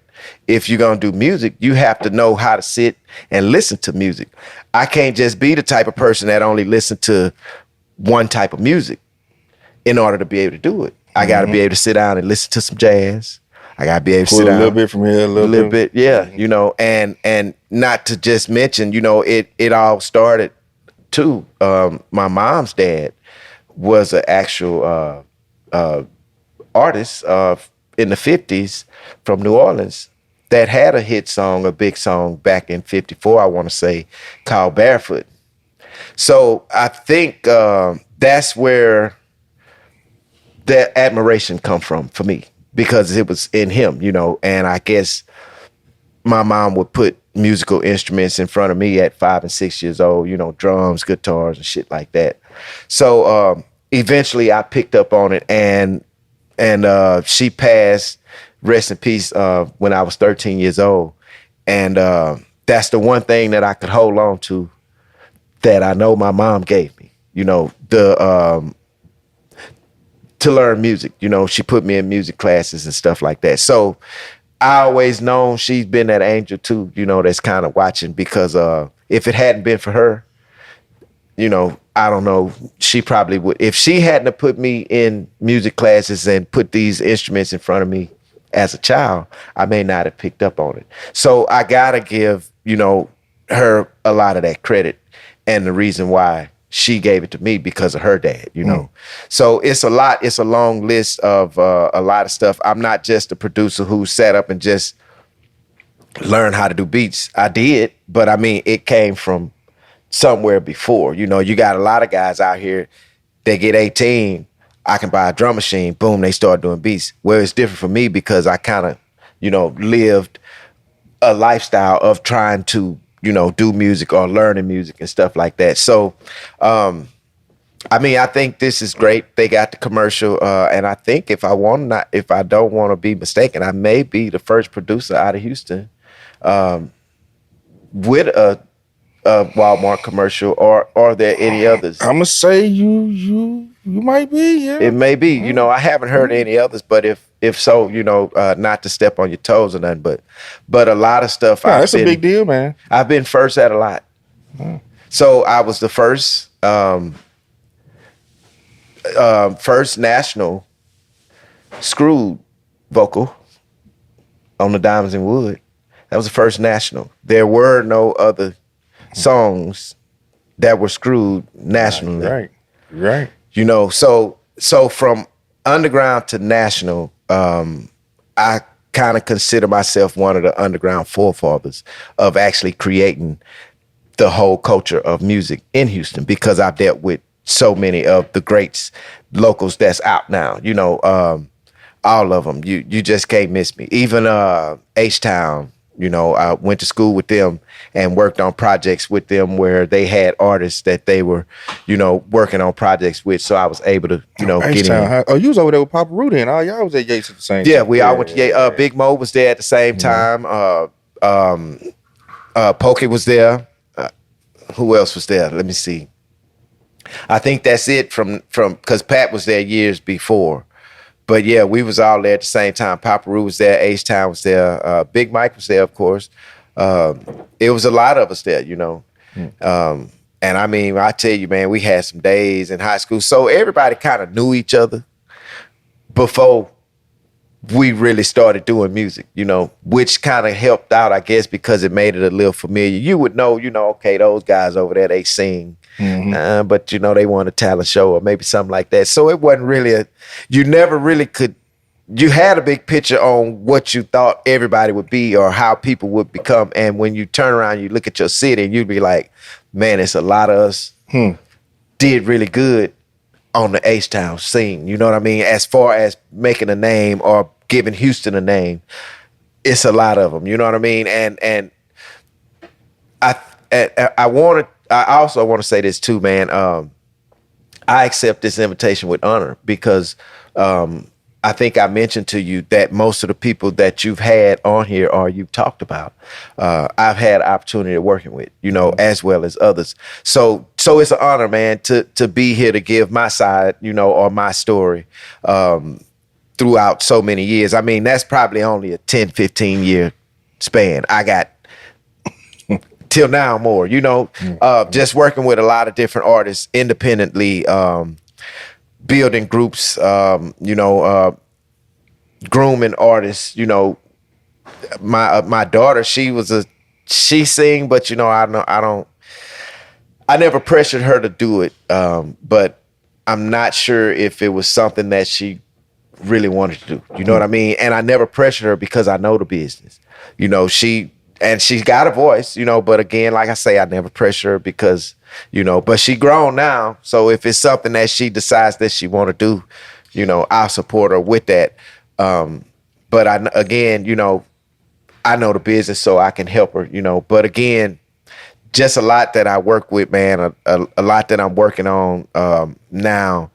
If you're going to do music, you have to know how to sit and listen to music. I can't just be the type of person that only listen to one type of music in order to be able to do it. I got to be able to sit down and listen to some jazz. I got to be able to sit down. A little bit from here, a little bit. Yeah, you know, and not to just mention, you know, it all started too. My mom's dad was an actual artist in the 50s from New Orleans that had a hit song, a big song back in 54, I want to say, called Barefoot. So I think that's where that admiration come from for me, because it was in him, you know. And I guess my mom would put musical instruments in front of me at 5 and 6 years old, you know, drums, guitars, and shit like that. So eventually I picked up on it, and she passed, rest in peace, when I was 13 years old. And that's the one thing that I could hold on to that I know my mom gave me, you know, to learn music. You know, she put me in music classes and stuff like that. So I always known she's been that angel too, you know, that's kind of watching, because if it hadn't been for her, you know, I don't know, she probably would. If she hadn't have put me in music classes and put these instruments in front of me as a child, I may not have picked up on it. So I gotta give, you know, her a lot of that credit, and the reason why she gave it to me because of her dad, you know. So it's a lot. It's a long list of a lot of stuff. I'm not just a producer who sat up and just learn how to do beats. I did, but I mean, it came from somewhere before. You know, you got a lot of guys out here, they get 18, I can buy a drum machine, boom, they start doing beats. Well, it's different for me because I kind of, you know, lived a lifestyle of trying to, you know, do music or learning music and stuff like that. So, I mean, I think this is great. They got the commercial, and I think if I don't want to be mistaken, I may be the first producer out of Houston with a Walmart commercial, or are there any others? I'm gonna say you might be, yeah. It may be. You know, I haven't heard any others, but if so, you know, not to step on your toes or nothing, but a lot of stuff. Nah, that's a big deal, man. I've been first at a lot. So I was the first national screwed vocal on the Diamonds and Wood. That was the first national. There were no other songs that were screwed nationally. Right. You know, so from underground to national, I kind of consider myself one of the underground forefathers of actually creating the whole culture of music in Houston, because I've dealt with so many of the greats, locals that's out now. You know, all of them. You just can't miss me. Even H-Town. You know, I went to school with them and worked on projects with them where they had artists that they were, you know, working on projects with. So I was able to, you know, get in. Oh, you was over there with Papa Rudy and all y'all was at Yates at the same time. Yeah, we all went to Yates. Big Mo was there at the same time. Pokey was there. Who else was there? Let me see. I think that's it from because Pat was there years before. But yeah, we was all there at the same time. Papa Roo was there, H-Town was there, Big Mike was there, of course. It was a lot of us there, you know. And I mean, I tell you, man, we had some days in high school. So everybody kind of knew each other before we really started doing music, you know, which kind of helped out, I guess, because it made it a little familiar. You would know, you know, okay, those guys over there, they sing. But, you know, they want a talent show or maybe something like that. So it wasn't really you never really could, you had a big picture on what you thought everybody would be or how people would become. And when you turn around, you look at your city and you'd be like, man, it's a lot of us did really good on the H-Town scene. You know what I mean? As far as making a name or giving Houston a name, it's a lot of them. You know what I mean? And I also want to say this too, man. I accept this invitation with honor because I think I mentioned to you that most of the people that you've had on here or you've talked about, I've had opportunity of working with, you know, as well as others. So it's an honor, man, to be here to give my side, you know, or my story throughout so many years. I mean, that's probably only a 10, 15 year span. I got till now more, you know, just working with a lot of different artists independently, building groups, you know, grooming artists. You know, my daughter, she sing, but you know, I never pressured her to do it, but I'm not sure if it was something that she really wanted to do. You know what I mean? And I never pressured her because I know the business. You know, she's got a voice, you know, but again, like I say, I never pressure her because, you know, but she grown now. So if it's something that she decides that she want to do, you know, I'll support her with that. But again, you know, I know the business so I can help her, you know, but again, just a lot that I work with, man, a lot that I'm working on now,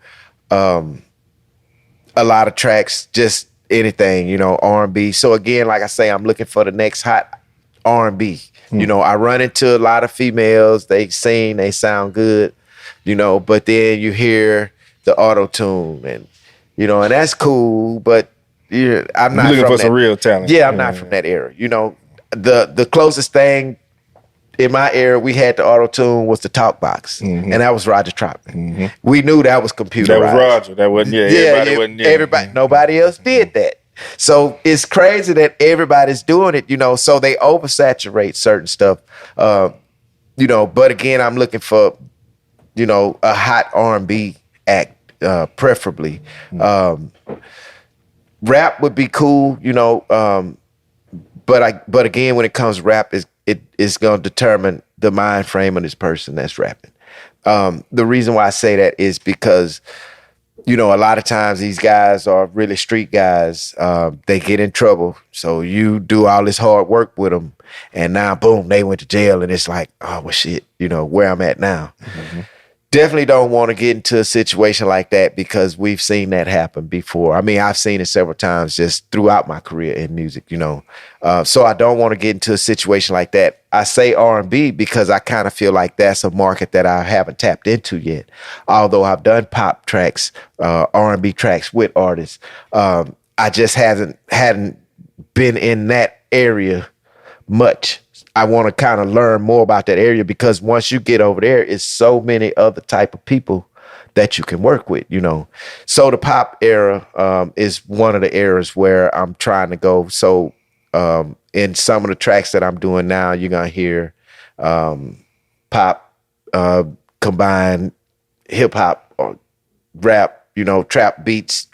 a lot of tracks, just anything, you know, R&B. So again, like I say, I'm looking for the next hot R&B. You know, I run into a lot of females, they sing, they sound good, you know, but then you hear the auto-tune and, you know, and that's cool, but I'm not looking for some real talent. Yeah, I'm not from that era. You know, the closest thing in my era we had the auto-tune was the talk box, and that was Roger Troutman. We knew that was computerized. That was Roger. That wasn't, everybody, nobody else did that. So it's crazy that everybody's doing it, you know, so they oversaturate certain stuff, you know, but again, I'm looking for, you know, a hot R&B act, preferably. Rap would be cool, you know, but again, when it comes to rap, it's gonna determine the mind frame of this person that's rapping. The reason why I say that is because, you know, a lot of times these guys are really street guys. They get in trouble. So you do all this hard work with them. And now, boom, they went to jail. And it's like, oh, well, shit, you know, where I'm at now. Mm-hmm. Definitely don't want to get into a situation like that because we've seen that happen before. I mean, I've seen it several times just throughout my career in music, you know. So I don't want to get into a situation like that. I say R&B because I kind of feel like that's a market that I haven't tapped into yet. Although I've done pop tracks, R&B tracks with artists, I just hadn't been in that area much. I want to kind of learn more about that area because once you get over there, it's so many other type of people that you can work with, you know. So the pop era is one of the eras where I'm trying to go. So in some of the tracks that I'm doing now, you're going to hear pop combined hip hop or rap, you know, trap drums,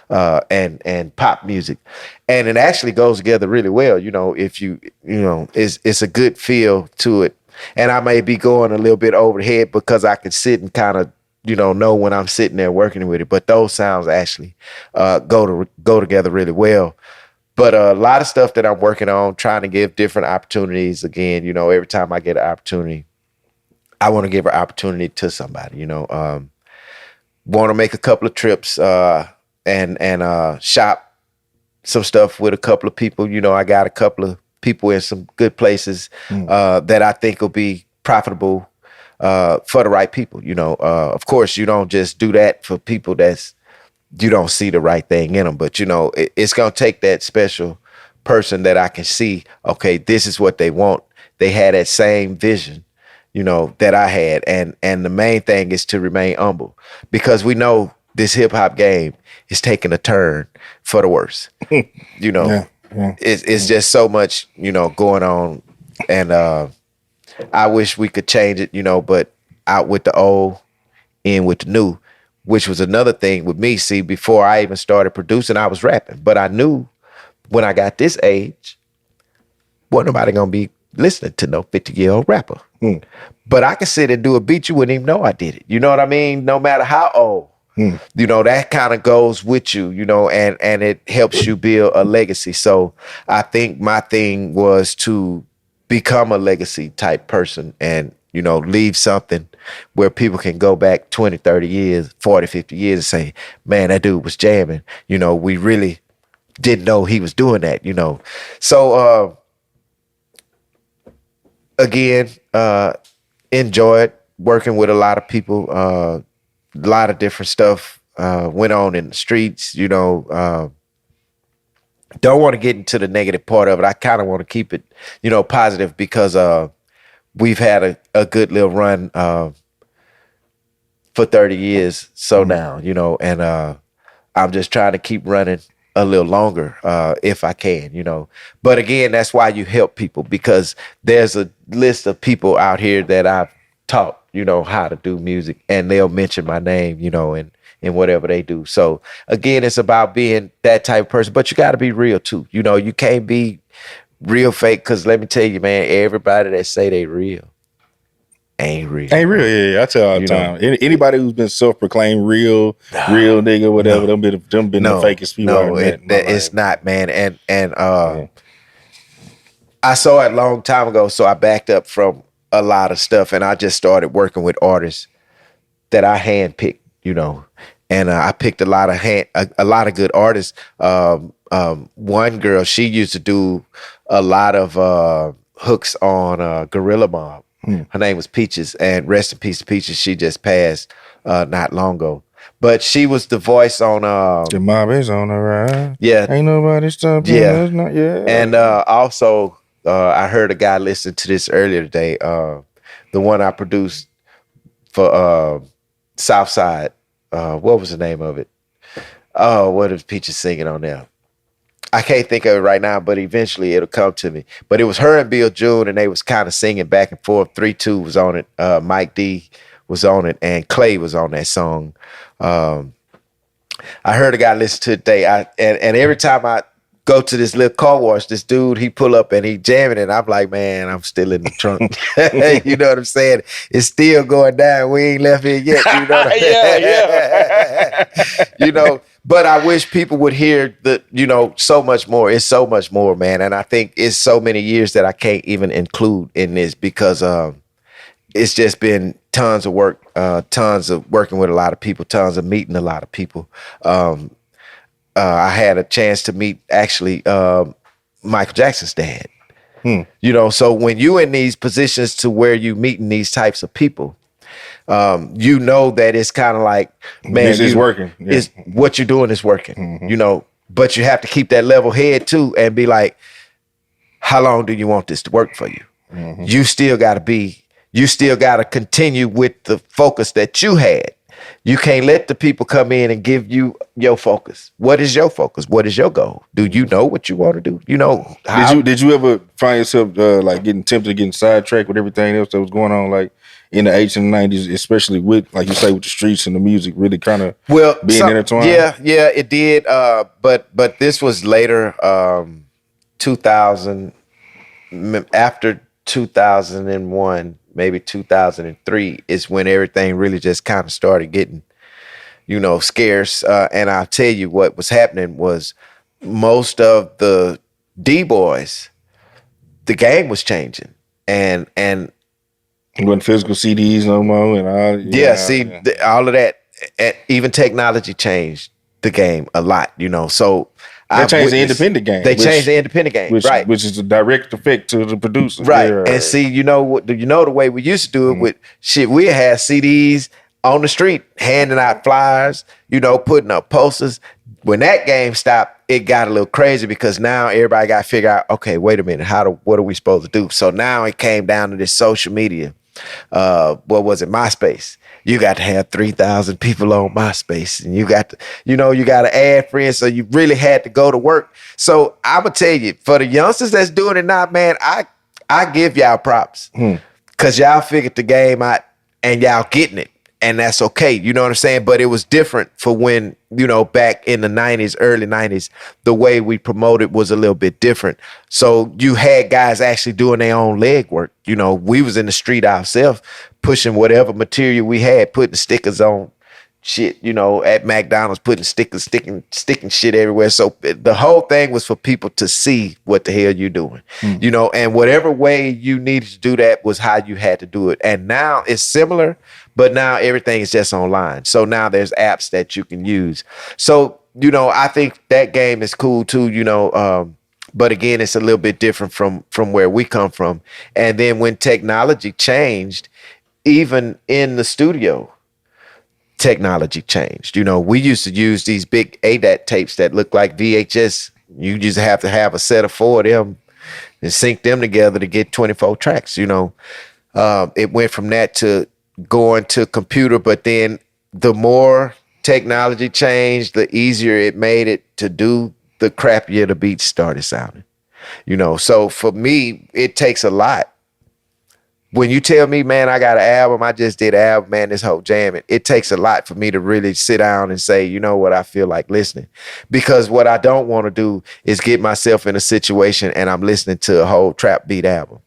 and pop music. And it actually goes together really well, you know, if you know, it's a good feel to it. And I may be going a little bit over the head because I can sit and kind of, you know when I'm sitting there working with it. But those sounds actually go together really well. But a lot of stuff that I'm working on, trying to give different opportunities. Again, you know, every time I get an opportunity, I want to give an opportunity to somebody, you know. Want to make a couple of trips and shop some stuff with a couple of people. You know, I got a couple of people in some good places that I think will be profitable for the right people. You know, of course, you don't just do that for people you don't see the right thing in them. But, you know, it's going to take that special person that I can see, okay, this is what they want. They had that same vision, you know, that I had. And the main thing is to remain humble because we know this hip hop game is taking a turn for the worse. You know, it's just so much, you know, going on. And I wish we could change it, you know, but out with the old, in with the new, which was another thing with me. See, before I even started producing, I was rapping, but I knew when I got this age, wasn't nobody gonna be listening to no 50-year-old rapper. But I could sit and do a beat, you wouldn't even know I did it. You know what I mean? No matter how old. You know, that kind of goes with you, you know, and it helps you build a legacy. So I think my thing was to become a legacy type person and, you know, leave something where people can go back 20, 30 years, 40, 50 years and say, man, that dude was jamming. You know, we really didn't know he was doing that, you know. So, again, enjoyed working with a lot of people, a lot of different stuff went on in the streets, you know. Don't want to get into the negative part of it. I kind of want to keep it, you know, positive because we've had a good little run for 30 years. So now, you know, and I'm just trying to keep running a little longer if I can, you know. But again, that's why you help people because there's a list of people out here that I've taught, you know, how to do music and they'll mention my name, you know, and whatever they do. So again, it's about being that type of person, but you got to be real too. You know, you can't be real fake because let me tell you, man, everybody that say they real ain't real. Ain't real, yeah. I tell all the time. Anybody who's been self-proclaimed real nigga, whatever, them been the fakest people I met. It's not, man. And I saw it a long time ago, so I backed up from a lot of stuff, and I just started working with artists that I handpicked, you know. And I picked a lot of good artists. One girl, she used to do a lot of hooks on Gorilla Mob. Her name was Peaches, and rest in peace to Peaches. She just passed not long ago. But she was the voice on the mob is on the ride. Yeah. Ain't nobody stopping. Yeah. Not yet. And also I heard a guy listen to this earlier today. The one I produced for Southside. What was the name of it? Oh, what is Peaches singing on there? I can't think of it right now, but eventually it'll come to me. But it was her and Bill June, and they was kind of singing back and forth. 3-2 was on it. Mike D was on it, and Clay was on that song. I heard a guy listen to it today. And every time I go to this little car wash, this dude, he pull up and he jamming it. And I'm like, man, I'm still in the trunk. You know what I'm saying? It's still going down. We ain't left here yet. You know what I'm Yeah. You know, but I wish people would hear the, you know, so much more. It's so much more, man. And I think it's so many years that I can't even include in this because it's just been tons of work, tons of working with a lot of people, tons of meeting a lot of people. I had a chance to meet actually Michael Jackson's dad. You know, so when you in these positions to where you meeting these types of people, you know that it's kind of like, man, this is working. Yeah. Is what you're doing is working. You know, but you have to keep that level head too and be like, how long do you want this to work for you? You still got to continue with the focus that you had. You can't let the people come in and give you your focus. What is your focus? What is your goal? Do you know what you want to do? You know, did you ever find yourself like getting tempted, getting sidetracked with everything else that was going on, like in the 80s and 90s, especially with, like you say, with the streets and the music really kind of being intertwined? Yeah, it did. But this was later, 2000, after 2001. Maybe 2003 is when everything really just kind of started getting, you know, scarce. And I'll tell you what was happening was most of the D-boys, the game was changing. And it wasn't physical CDs no more and all. All of that, even technology changed the game a lot, you know. So they changed the independent game. Changed the independent game, right? Which is a direct effect to the producer, right? Yeah. And see, you know the way we used to do it with shit. We had CDs on the street, handing out flyers, you know, putting up posters. When that game stopped, it got a little crazy because now everybody got to figure out, okay, wait a minute, what are we supposed to do? So now it came down to this social media. What was it? MySpace. You got to have 3,000 people on MySpace, and you got to add friends. So you really had to go to work. So I'm gonna tell you, for the youngsters that's doing it now, man, I give y'all props because y'all figured the game out and y'all getting it, and that's okay. You know what I'm saying? But it was different for when, you know, back in the 90s, early 90s, the way we promoted was a little bit different. So you had guys actually doing their own leg work. You know, we was in the street ourselves, pushing whatever material we had, putting stickers on shit, you know, at McDonald's, putting stickers, sticking shit everywhere. So the whole thing was for people to see what the hell you doing, you know, and whatever way you needed to do that was how you had to do it. And now it's similar, but now everything is just online. So now there's apps that you can use. So, you know, I think that game is cool too, you know, but again, it's a little bit different from where we come from. And then when technology changed, even in the studio, technology changed. You know, we used to use these big ADAT tapes that look like VHS. You just have to have a set of 4 of them and sync them together to get 24 tracks. You know, it went from that to going to computer, but then the more technology changed, the easier it made it to do, the crappier the beats started sounding. You know, so for me, it takes a lot. When you tell me, man, I got an album, I just did an album, man, this whole jamming, it takes a lot for me to really sit down and say, you know what, I feel like listening. Because what I don't want to do is get myself in a situation and I'm listening to a whole trap beat album.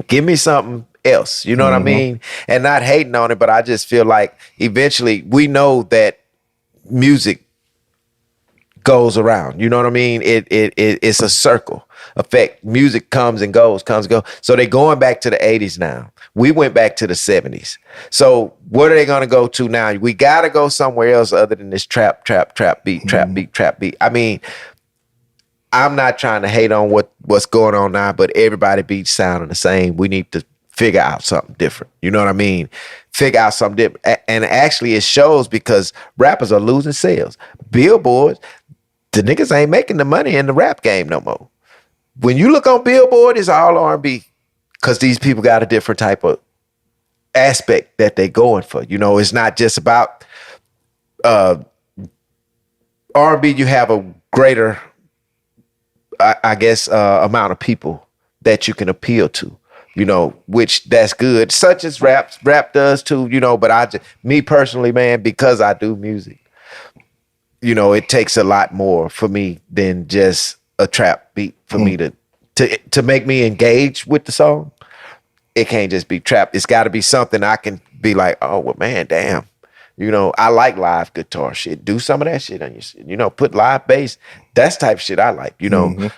Give me something else, you know what I mean? And not hating on it, but I just feel like eventually we know that music goes around. You know what I mean? It's a circle effect. Music comes and goes. So they're going back to the 80s now. We went back to the 70s. So what are they going to go to now? We got to go somewhere else other than this trap beat. I mean, I'm not trying to hate on what's going on now, but everybody beats sounding the same. We need to figure out something different. You know what I mean? Figure out something different. And actually it shows because rappers are losing sales. Billboard, the niggas ain't making the money in the rap game no more. When you look on Billboard, it's all R&B because these people got a different type of aspect that they going for. You know, it's not just about R&B. You have a greater, I guess, amount of people that you can appeal to, you know, which that's good. Such as rap does too, you know, but me personally, man, because I do music, you know, it takes a lot more for me than just a trap beat for me to make me engage with the song. It can't just be trap. It's got to be something I can be like, oh, well, man, damn. You know, I like live guitar shit. Do some of that shit on your shit. You know, put live bass. That's type of shit I like, you know.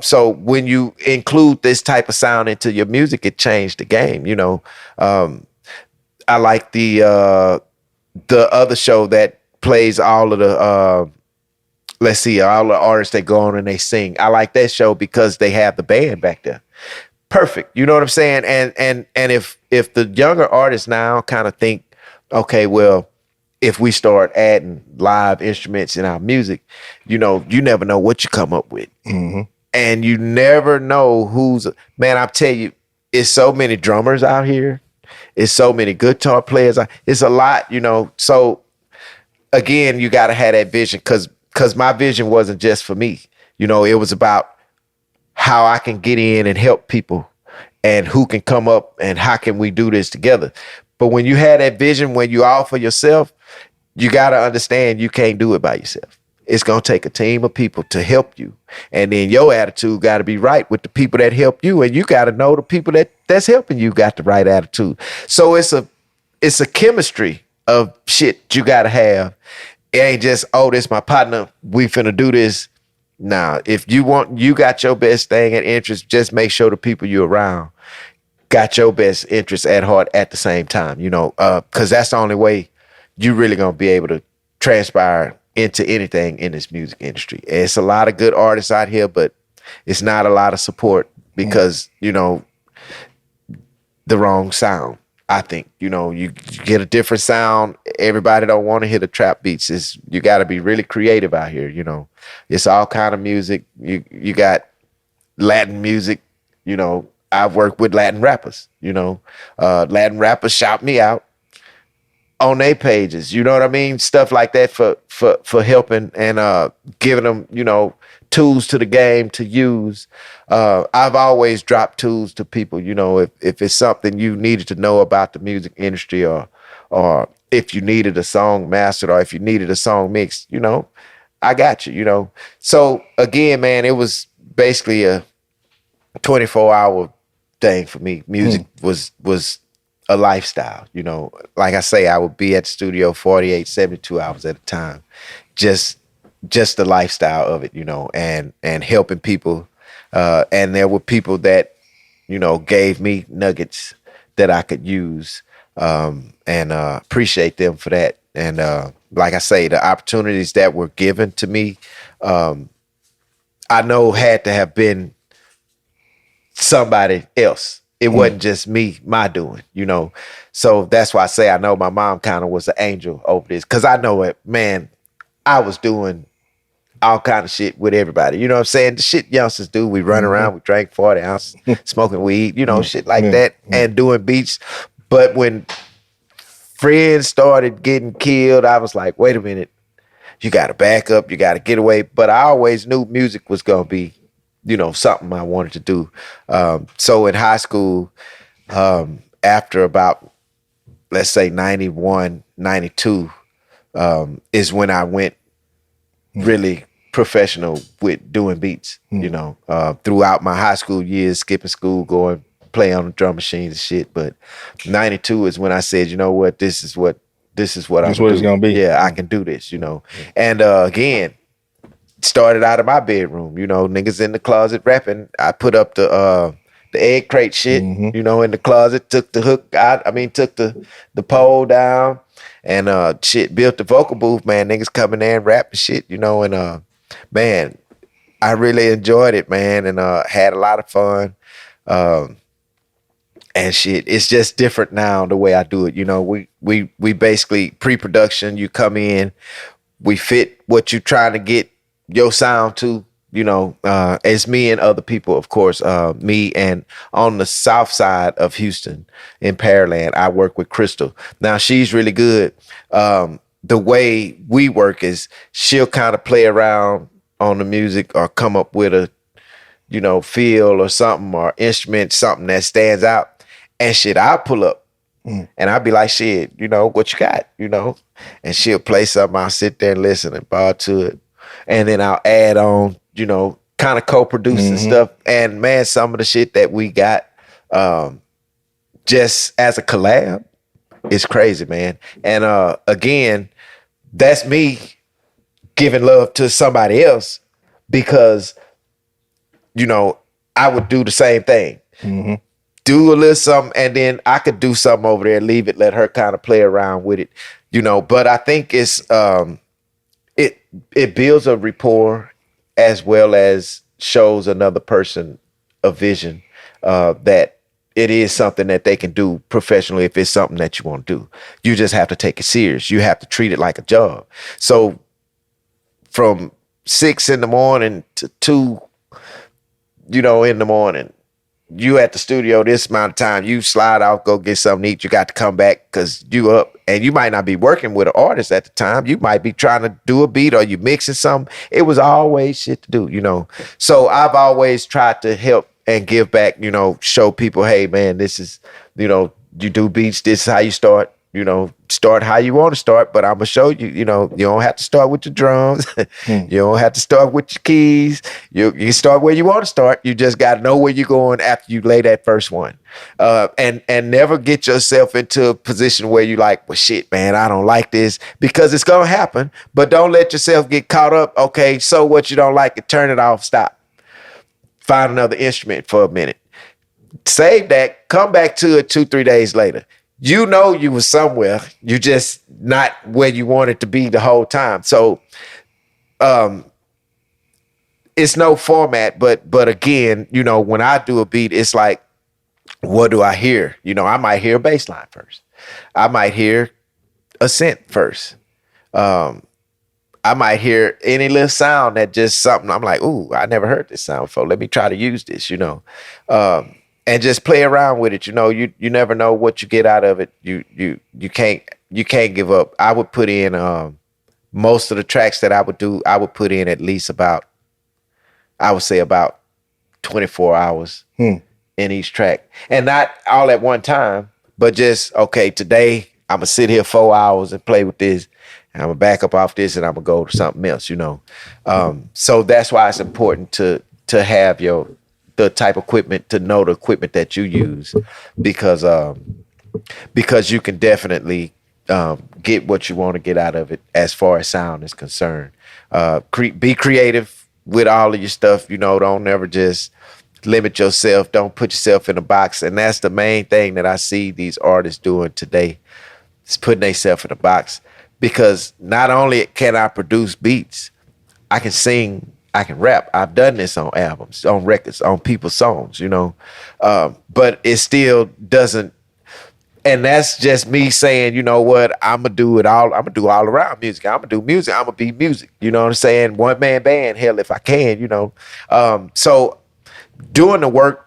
So when you include this type of sound into your music, it changed the game, you know. I like the other show that plays all of the let's see, all the artists that go on and they sing. I like that show because they have the band back there. Perfect. You know what I'm saying? And if the younger artists now kind of think, okay, well, if we start adding live instruments in our music, you know, you never know what you come up with. And you never know who's, man, I'll tell you, it's so many drummers out here. It's so many guitar players. It's a lot, you know. So again, you got to have that vision because my vision wasn't just for me. You know, it was about how I can get in and help people and who can come up and how can we do this together. But when you have that vision, when you all for yourself, you got to understand you can't do it by yourself. It's going to take a team of people to help you. And then your attitude got to be right with the people that help you. And you got to know the people that's helping you got the right attitude. So it's a chemistry of shit you got to have. It ain't just, oh, this my partner. We finna do this. Nah, if you got your best thing and interest, just make sure the people you around got your best interest at heart at the same time, you know, because that's the only way you really gonna be able to transpire into anything in this music industry. And it's a lot of good artists out here, but it's not a lot of support because, you know, the wrong sound. I think, you know, you get a different sound. Everybody don't want to hear the trap beats. You got to be really creative out here. You know, it's all kind of music. You got Latin music. You know, I've worked with Latin rappers. You know, Latin rappers shout me out on their pages. You know what I mean? Stuff like that for helping and giving them, you know, tools to the game to use. I've always dropped tools to people, you know, if it's something you needed to know about the music industry or if you needed a song mastered or if you needed a song mixed, you know, I got you, you know. So again, man, it was basically a 24-hour thing for me. Music was a lifestyle, you know. Like I say, I would be at the studio 48, 72 hours at a time. Just the lifestyle of it, you know, and helping people. And there were people that, you know, gave me nuggets that I could use and appreciate them for that. And like I say, the opportunities that were given to me, I know had to have been somebody else. It wasn't just me, my doing, you know. So that's why I say I know my mom kind of was an angel over this. Because I know it, man, I was doing all kind of shit with everybody. You know what I'm saying? The shit youngsters do. We run around, we drank 40 ounces, smoking weed, you know, shit like that, and doing beats. But when friends started getting killed, I was like, wait a minute. You got to back up. You got to get away. But I always knew music was going to be, you know, something I wanted to do. So in high school, after about, let's say 91, 92, is when I went really professional with doing beats, you know, throughout my high school years, skipping school, going play on the drum machines and shit. But 92 is when I said, you know what, this is what it's gonna be. Yeah, I can do this, you know. And again, started out of my bedroom, you know, niggas in the closet rapping. I put up the egg crate shit, you know, in the closet, took the hook out, took the pole down and shit, built the vocal booth, man. Niggas coming there and rapping shit, you know, and man, I really enjoyed it, man, and had a lot of fun. And shit, it's just different now the way I do it. You know, we basically pre-production, you come in, we fit what you're trying to get your sound to, you know, it's me and other people, of course, me and on the south side of Houston in Pearland, I work with Crystal. Now she's really good. The way we work is she'll kind of play around on the music or come up with a, you know, feel or something or instrument, something that stands out. And shit, I'll pull up And I'd be like, shit, what you got, And she'll play something, I'll sit there and listen and bar to it. And then I'll add on, kind of co-producing stuff. And man, some of the shit that we got just as a collab is crazy, man. And again, that's me giving love to somebody else because, I would do the same thing. Do a little something, and then I could do something over there, leave it, let her kind of play around with it, But I think it's it builds a rapport as well as shows another person a vision that it is something that they can do professionally if it's something that you want to do. You just have to take it serious. You have to treat it like a job. So from 6 a.m. to 2, in the morning, you at the studio this amount of time, you slide out, go get something to eat. You got to come back because you up, and you might not be working with an artist at the time. You might be trying to do a beat or you mixing something. It was always shit to do, So I've always tried to help and give back, show people, hey man, this is, you do beats, this is how you start. Start how you want to start, but I'm gonna show you, you don't have to start with your drums. You don't have to start with your keys. You start where you want to start. You just got to know where you're going after you lay that first one. And never get yourself into a position where you like, well, shit, man, I don't like this, because it's gonna happen. But don't let yourself get caught up. Okay, so what, you don't like it, turn it off, stop. Find another instrument for a minute. Save that, come back to it 2-3 days later. You was somewhere. You just not where you wanted to be the whole time. So it's no format, but again, when I do a beat, it's like, what do I hear? I might hear a bass line first. I might hear a synth first. I might hear any little sound that just something I'm like, ooh, I never heard this sound before. Let me try to use this, and just play around with it. You never know what you get out of it. You can't give up. I would put in most of the tracks that I would do. I would put in at least about 24 hours in each track, and not all at one time, but just, okay, today I'm gonna sit here 4 hours and play with this, and I'm gonna back up off this, and I'm gonna go to something else. So that's why it's important to have the type of equipment, to know the equipment that you use, because you can definitely get what you want to get out of it as far as sound is concerned. Be creative with all of your stuff. Don't never just limit yourself. Don't put yourself in a box. And that's the main thing that I see these artists doing today, is putting themselves in a box. Because not only can I produce beats, I can sing, I can rap. I've done this on albums, on records, on people's songs, but it still doesn't. And that's just me saying, you know what, I'm going to do it all. I'm going to do all around music. I'm going to do music. I'm going to be music. You know what I'm saying? One man band, hell, if I can, So doing the work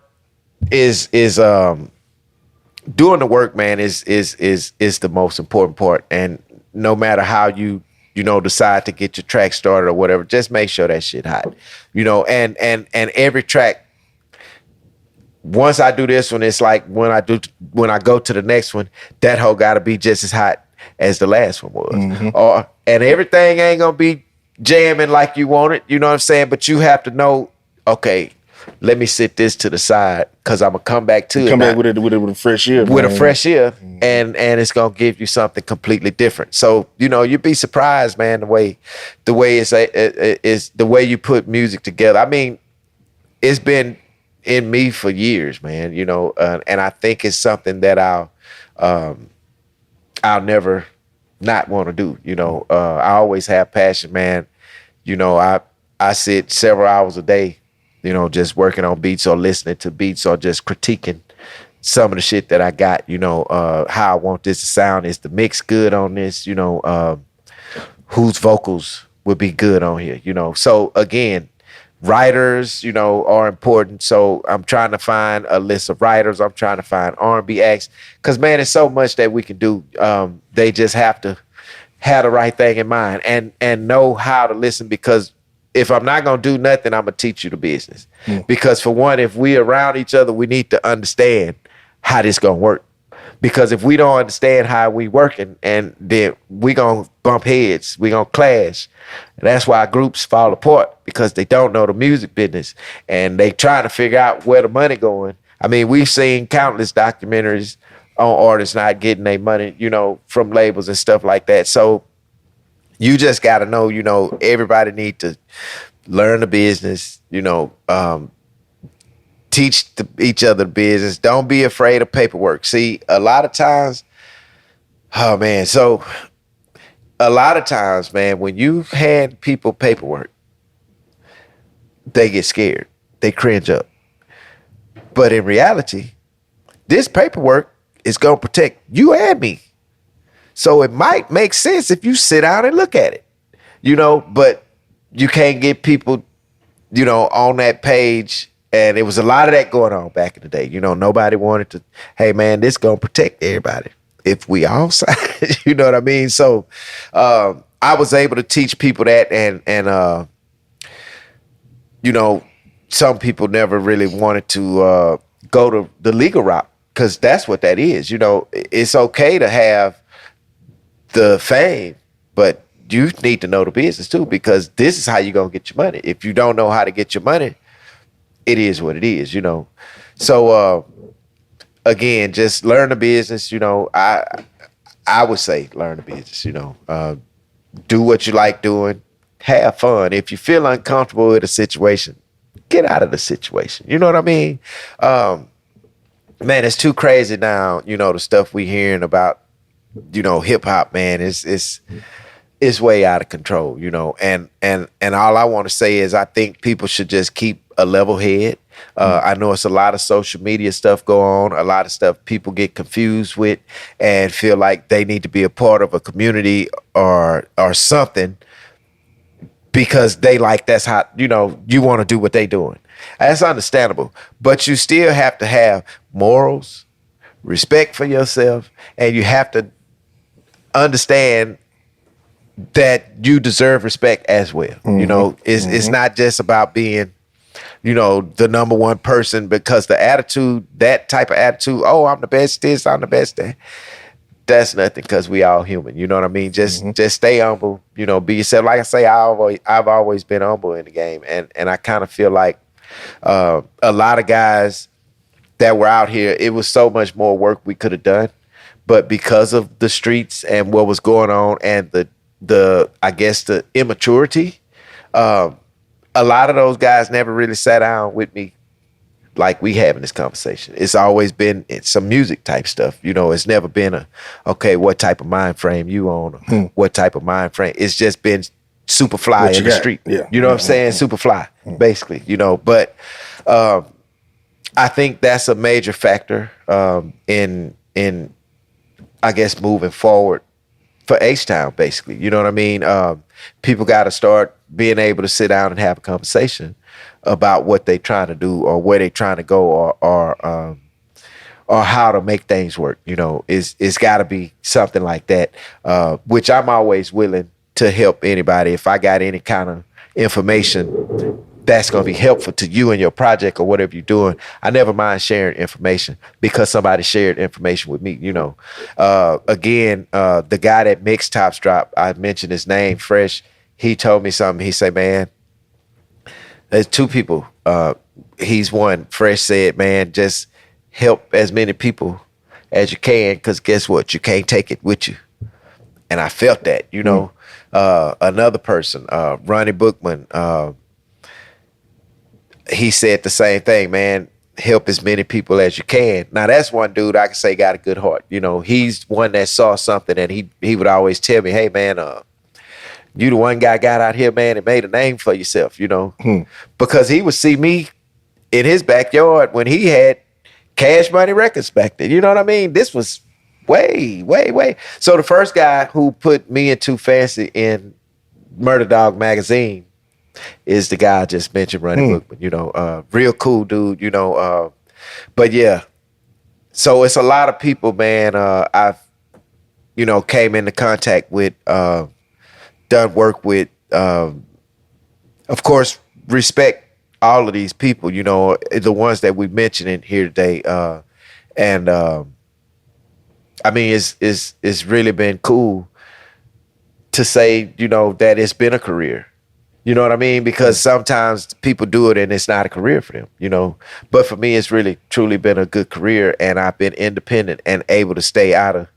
doing the work, man, is the most important part. And no matter how you decide to get your track started or whatever, just make sure that shit hot, and every track, once I do this one, it's like when I go to the next one, that hoe gotta be just as hot as the last one was. And everything ain't gonna be jamming like you want it, you know what I'm saying? But you have to know, okay, let me sit this to the side, because I'm gonna come back to it. Come back with a fresh ear. With a fresh ear, and it's gonna give you something completely different. So you'd be surprised, man, the way it's the way you put music together. I mean, it's been in me for years, man. And I think it's something that I'll never not want to do. I always have passion, man. I sit several hours a day, just working on beats or listening to beats or just critiquing some of the shit that I got, how I want this to sound. Is the mix good on this? Whose vocals would be good on here? So again, writers, are important. So I'm trying to find a list of writers. I'm trying to find R&B acts, because man, there's so much that we can do. They just have to have the right thing in mind and know how to listen, because if I'm not going to do nothing, I'm going to teach you the business. Because for one, if we around each other, we need to understand how this going to work. Because if we don't understand how we working, and then we gonna bump heads, we gonna clash. And that's why groups fall apart, because they don't know the music business and they trying to figure out where the money going. I mean, we've seen countless documentaries on artists not getting their money, from labels and stuff like that. So you just got to know, everybody need to learn the business, teach each other the business. Don't be afraid of paperwork. See, a lot of times, oh man, so a lot of times, man, when you hand people paperwork, they get scared. They cringe up. But in reality, this paperwork is going to protect you and me. So it might make sense if you sit down and look at it, but you can't get people, on that page. And it was a lot of that going on back in the day. Nobody wanted to, hey man, this going to protect everybody if we all sign. You know what I mean? So I was able to teach people that, and some people never really wanted to go to the legal route, because that's what that is. It's okay to have the fame, but you need to know the business too, because this is how you're going to get your money. If you don't know how to get your money, it is what it is, So again, just learn the business. I would say learn the business. Do what you like doing. Have fun. If you feel uncomfortable with a situation, get out of the situation. You know what I mean? Man, it's too crazy now. The stuff we hearing about, hip hop, man, it's way out of control. And all I want to say is I think people should just keep a level head. I know it's a lot of social media stuff go on, a lot of stuff people get confused with and feel like they need to be a part of a community or something, because they like that's how, you want to do what they doing. That's understandable. But you still have to have morals, respect for yourself, and you have to understand that you deserve respect as well. Mm-hmm. It's not just about being, the number one person, because the attitude, that type of attitude, oh, I'm the best this, I'm the best that. That's nothing, because we all human. You know what I mean? Just stay humble, be yourself. Like I say, I've always been humble in the game. And I kind of feel like a lot of guys that were out here, it was so much more work we could have done. But because of the streets and what was going on and the I guess the immaturity, a lot of those guys never really sat down with me like we having this conversation. It's always been some music type stuff. It's never been okay, what type of mind frame you on? What type of mind frame? It's just been super fly in the street. Yeah. You know what I'm saying? Super fly, basically, But I think that's a major factor in I guess moving forward for H-Town, basically. You know what I mean? People got to start being able to sit down and have a conversation about what they trying to do or where they trying to go or how to make things work. It's got to be something like that, which I'm always willing to help anybody. If I got any kind of information that's going to be helpful to you and your project or whatever you're doing, I never mind sharing information because somebody shared information with me. Again, the guy that mixed Tops Drop, I mentioned his name, Fresh. He told me something. He said, man, there's two people. He's one. Fresh said, man, just help as many people as you can, because guess what? You can't take it with you. And I felt that, Another person, Ronnie Bookman, he said the same thing, man. Help as many people as you can. Now, that's one dude I can say got a good heart. He's one that saw something, and he would always tell me, hey, man, you the one guy got out here, man, and made a name for yourself, because he would see me in his backyard when he had Cash Money Records back then. You know what I mean? This was way, way, way. So the first guy who put me and Too Fancy in Murder Dog magazine is the guy I just mentioned, Ronnie Bookman. Real cool dude, but yeah. So it's a lot of people, man. I've, came into contact with, done work with, of course, respect all of these people, the ones that we mentioned in here today. And I mean, it's really been cool to say, that it's been a career. You know what I mean? Because sometimes people do it and it's not a career for them. But for me, it's really truly been a good career, and I've been independent and able to stay out of,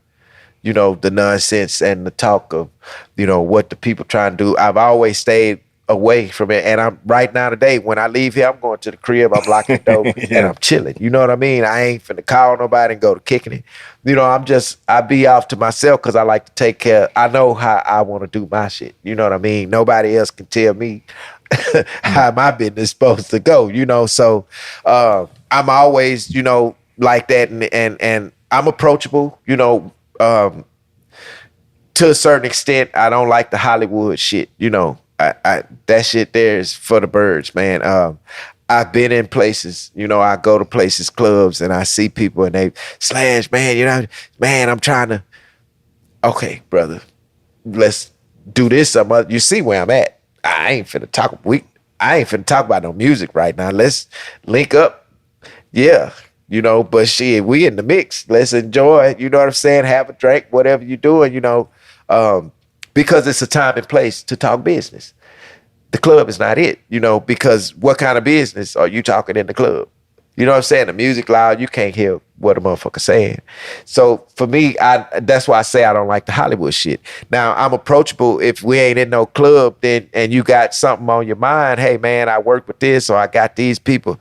the nonsense and the talk of, what the people trying to do. I've always stayed away from it. And I'm right now today, when I leave here, I'm going to the crib, I'm locking the door and I'm chilling. You know what I mean? I ain't finna call nobody and go to kicking it. I be off to myself because I like to take care. I know how I want to do my shit. You know what I mean? Nobody else can tell me how my business is supposed to go. So I'm always, like that, and I'm approachable, to a certain extent. I don't like the Hollywood shit, I that shit there is for the birds, man. I've been in places, I go to places, clubs, and I see people and they Slash, man, man, I'm trying to, okay, brother, let's do this some other. You see where I'm at. I ain't finna talk about no music right now. Let's link up. Yeah. But shit, we in the mix. Let's enjoy, you know what I'm saying? Have a drink, whatever you're doing, because it's a time and place to talk business. The club is not it, because what kind of business are you talking in the club? You know what I'm saying? The music loud, you can't hear what a motherfucker saying. So for me, that's why I say I don't like the Hollywood shit. Now, I'm approachable if we ain't in no club, then and you got something on your mind. Hey man, I work with this, or I got these people.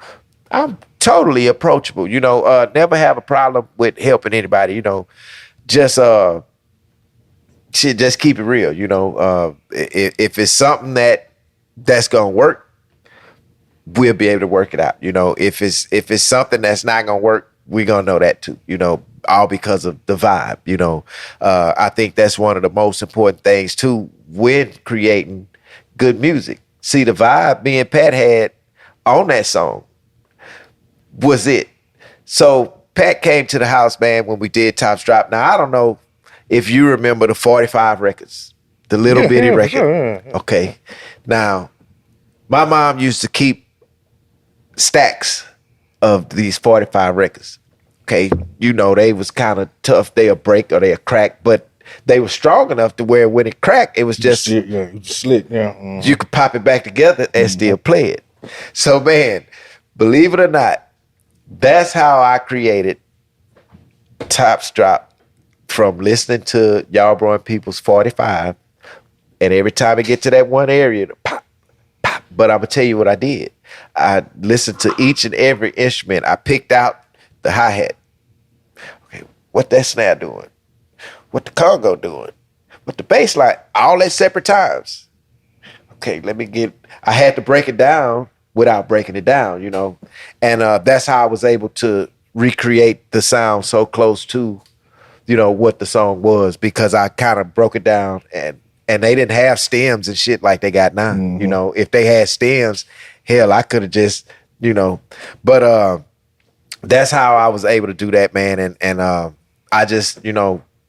I'm totally approachable. Never have a problem with helping anybody. Just shit, just keep it real. If it's something that's gonna work, we'll be able to work it out. If it's something that's not gonna work, we're gonna know that too. All because of the vibe. I think that's one of the most important things too when creating good music. See, the vibe me and Pat had on that song was it. So Pat came to the house, man, when we did Tops Drop. Now, I don't know if you remember the 45 records, the little bitty record. Sure, yeah. Okay. Now, my mom used to keep stacks of these 45 records. Okay. They was kind of tough. They'll break or they'll crack, but they were strong enough to where when it cracked, it was just slick. Yeah. Mm-hmm. You could pop it back together and still play it. So, man, believe it or not, that's how I created Tops Drop, from listening to Y'all Brewing People's 45. And every time I get to that one area, pop, pop. But I'm going to tell you what I did. I listened to each and every instrument. I picked out the hi-hat. Okay, what that snare doing? What the congo doing? What the bass line? All at separate times. Okay, I had to break it down without breaking it down, and that's how I was able to recreate the sound so close to, what the song was, because I kind of broke it down, and they didn't have stems and shit like they got now. Mm-hmm. If they had stems, hell, I could have just, but that's how I was able to do that, man, and I just,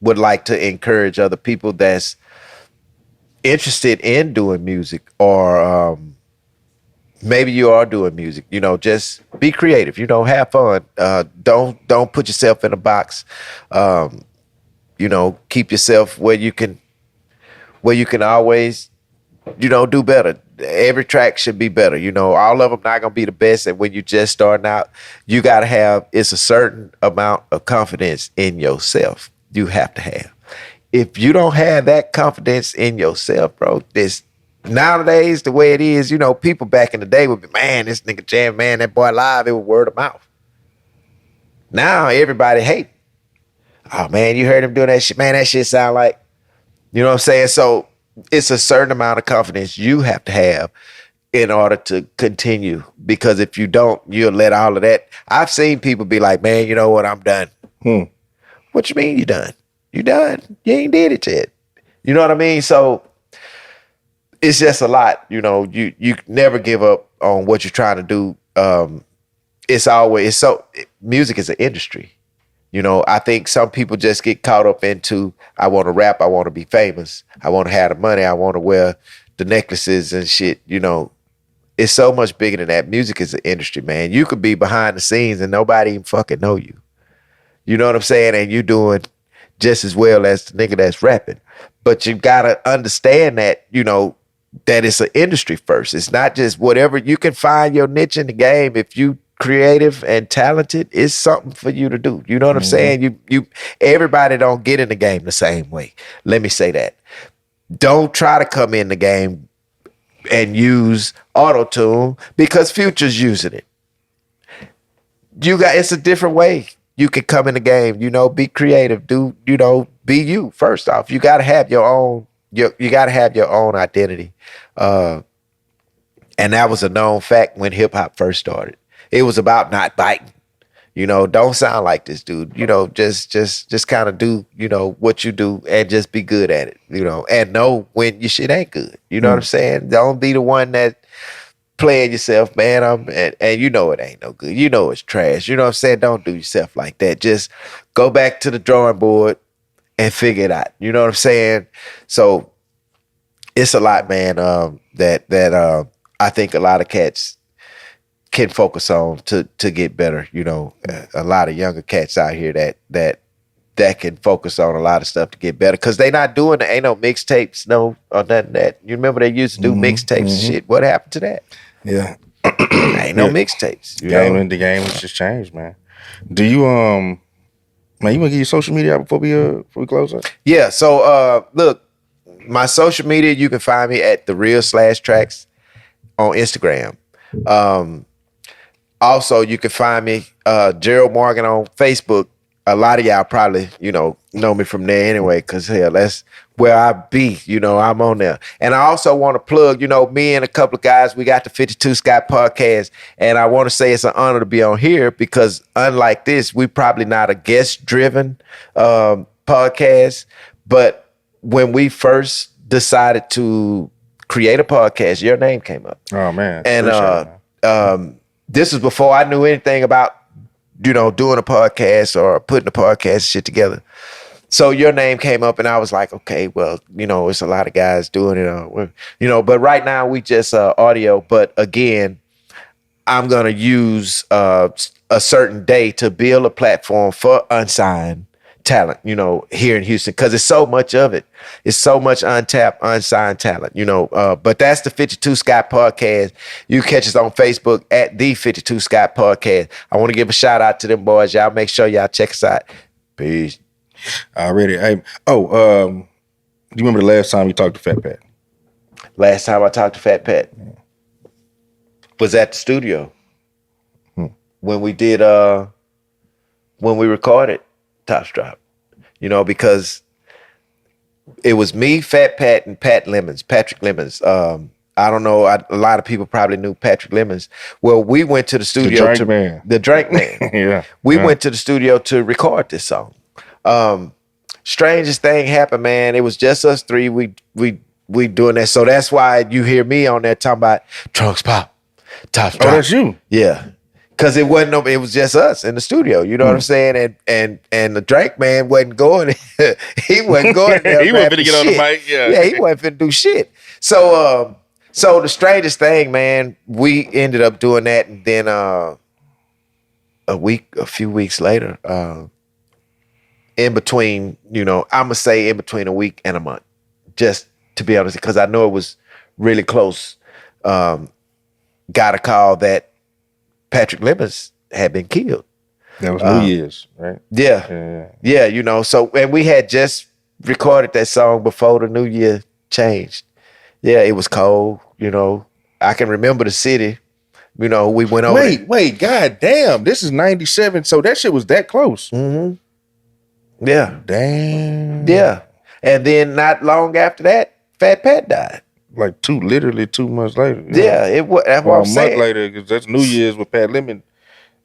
would like to encourage other people that's interested in doing music, or maybe you are doing music, just be creative, have fun. Don't put yourself in a box. Keep yourself where you can always, do better. Every track should be better. All of them not gonna be the best. And when you just starting out, you gotta have, it's a certain amount of confidence in yourself. You have to have. If you don't have that confidence in yourself, bro, this nowadays, the way it is, people back in the day would be, man, this nigga jam, man, that boy live, it was word of mouth. Now everybody hate. Oh man, you heard him doing that shit, man, that shit sound like, you know what I'm saying? So it's a certain amount of confidence you have to have in order to continue, because if you don't, you'll let all of that. I've seen people be like, man, you know what, I'm done. What you mean you done? You done? You ain't did it yet. You know what I mean? So it's just a lot, you never give up on what you're trying to do. Music is an industry. I think some people just get caught up into, I want to rap, I want to be famous, I want to have the money, I want to wear the necklaces and shit. It's so much bigger than that. Music is an industry, man. You could be behind the scenes and nobody even fucking know you. You know what I'm saying? And you doing just as well as the nigga that's rapping. But you gotta understand that, you know, that it's an industry first. It's not just whatever. You can find your niche in the game. If you creative and talented, it's something for you to do. You know what I'm saying? You everybody don't get in the game the same way. Let me say that. Don't try to come in the game and use auto-tune because Future's using it. It's a different way you can come in the game, you know, be creative, be you first off. You gotta have your own, you gotta have your own identity. And that was a known fact when hip hop first started. It was about not biting. You know, don't sound like this dude. You know, just kind of do, you know, what you do and just be good at it, you know, and know when your shit ain't good. You know what I'm saying? Don't be the one that playing yourself, man. And you know it ain't no good. You know it's trash. You know what I'm saying? Don't do yourself like that. Just go back to the drawing board and figure it out. You know what I'm saying? So it's a lot, man, that I think a lot of cats can focus on to get better. You know, a lot of younger cats out here that can focus on a lot of stuff to get better because they not doing ain't no mixtapes, or nothing that. You remember they used to do mixtapes and shit. What happened to that? Yeah. Ain't no mixtapes. The game has just changed, man. Do you man, you wanna get your social media out before we close up? Yeah, so look, my social media, you can find me at TheReal/Tracks on Instagram. Also, you can find me, Gerald Morgan on Facebook. A lot of y'all probably, you know me from there anyway, because hell, that's where I be. You know, I'm on there. And I also want to plug, you know, me and a couple of guys, we got the 52 Scott podcast. And I want to say it's an honor to be on here because unlike this, we probably not a guest-driven podcast. But when we first decided to create a podcast, your name came up. Oh, man. And this is before I knew anything about, you know, doing a podcast or putting a podcast shit together. So your name came up and I was like, okay, well, you know, it's a lot of guys doing it, you know, but right now we just audio. But again, I'm going to use a certain day to build a platform for unsigned talent, you know, here in Houston, because it's so much of it. It's so much untapped, unsigned talent, you know. But that's the 52 Scott podcast. You catch us on Facebook at the 52 Scott podcast. I want to give a shout out to them boys. Y'all make sure y'all check us out. Peace. Already. Hey, do you remember the last time you talked to Fat Pat? Last time I talked to Fat Pat was at the studio when we did when we recorded Top Drop, you know, because it was me, Fat Pat, and Patrick Lemons. I don't know, a lot of people probably knew Patrick Lemons. Well, we went to the studio the Drink Man. Yeah. We went to the studio to record this song. Strangest thing happened, man. It was just us three. We doing that. So that's why you hear me on there talking about Trunks Pop, Top Drop. Oh, that's you. Yeah. Cause it wasn't it was just us in the studio. You know what I'm saying? And the Drake Man wasn't going. He wasn't going there. He wasn't finna get on the mic. Yeah, he wasn't finna do shit. So the strangest thing, man, we ended up doing that, and then a few weeks later, in between, you know, I'ma say in between a week and a month, just to be honest, because I know it was really close. Got a call that Patrick Lemons had been killed. That was New Year's, right? Yeah, you know, so, and we had just recorded that song before the New Year changed. Yeah, it was cold, you know. I can remember the city, you know, we went over. Wait, god damn, this is 97, so that shit was that close. Mm-hmm. Yeah. Damn. Yeah. And then not long after that, Fat Pat died. Like literally 2 months later. Yeah, it was. That's what I'm saying. A month later, because that's New Year's with Pat Lemon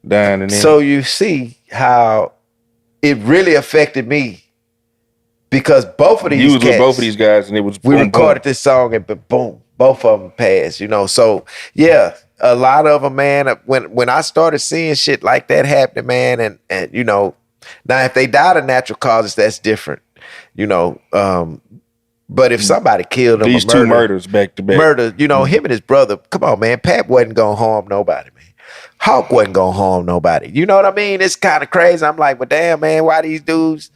dying. And then. So you see how it really affected me because both of these you was with both of these guys, and it was we recorded this song and boom, both of them passed. You know, so yeah, a lot of them, man. When I started seeing shit like that happening, man, and you know, now if they died of natural causes, that's different. You know. But if somebody killed him, these two murders back to back, you know, him and his brother, come on, man, Pat wasn't gonna harm nobody, man. Hawk wasn't gonna harm nobody. You know what I mean? It's kind of crazy. I'm like, but damn, man, why these dudes,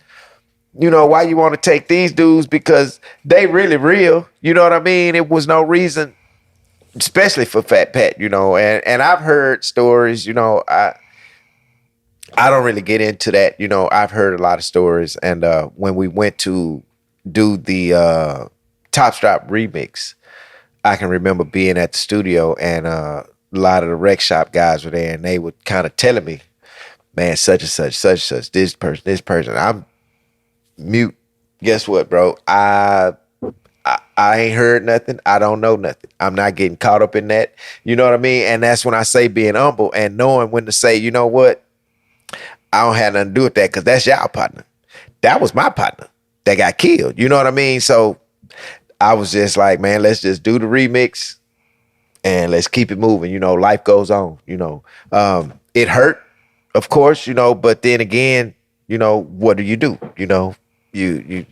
you know, why you want to take these dudes because they really real. You know what I mean? It was no reason, especially for Fat Pat, you know. And I've heard stories, you know, I don't really get into that, you know. I've heard a lot of stories, and when we went to do the Top Strap remix, I can remember being at the studio, and a lot of the rec shop guys were there, and they were kind of telling me, man, such and such, such and such, this person. I'm mute. Guess what, bro? I ain't heard nothing. I don't know nothing. I'm not getting caught up in that. You know what I mean? And that's when I say being humble and knowing when to say, you know what? I don't have nothing to do with that because that's y'all partner. That was my partner that got killed. You know what I mean? So I was just like, man, let's just do the remix and let's keep it moving. You know, life goes on, you know. It hurt, of course, you know, but then again, you know, what do? You know, you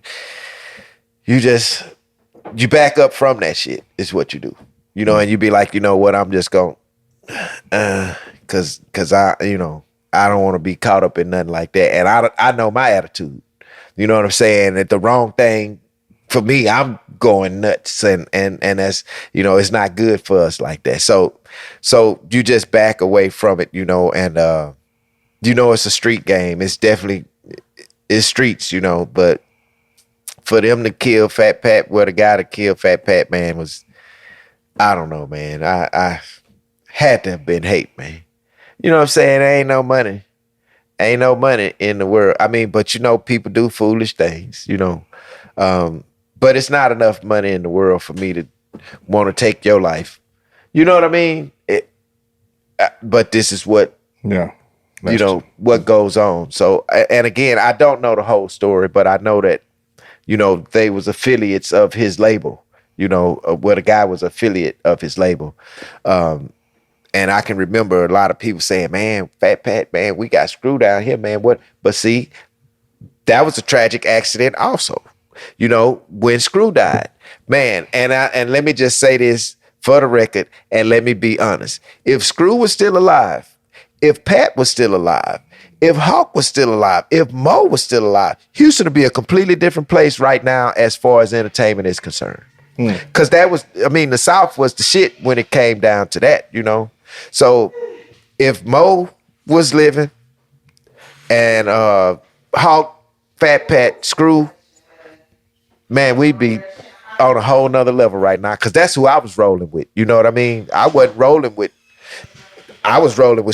just you back up from that shit is what you do. You know, and you be like, you know what, I'm just going cause I, you know, I don't want to be caught up in nothing like that. And I know my attitude. You know what I'm saying? That the wrong thing for me, I'm going nuts and that's, you know, it's not good for us like that. So you just back away from it, you know, and you know it's a street game. It's definitely it's streets, you know, but for them to kill Fat Pat, well, the guy that killed Fat Pat, man, was, I don't know, man. I had to have been hate, man. You know what I'm saying? There ain't no money. Ain't no money in the world. I mean, but you know, people do foolish things, you know. But it's not enough money in the world for me to want to take your life. You know what I mean? But this is what, yeah, you know, what goes on. So, and again, I don't know the whole story, but I know that, you know, they was affiliates of his label, you know, where the guy was affiliate of his label. And I can remember a lot of people saying, man, Fat Pat, man, we got screwed down here, man. What? But see, that was a tragic accident also, you know, when Screw died, man. And let me just say this for the record, and let me be honest. If Screw was still alive, if Pat was still alive, if Hawk was still alive, if Mo was still alive, Houston would be a completely different place right now as far as entertainment is concerned. Because that was, I mean, the South was the shit when it came down to that, you know. So if Mo was living and Hawk, Fat Pat, Screw, man, we'd be on a whole nother level right now. Cause that's who I was rolling with. You know what I mean? I was rolling with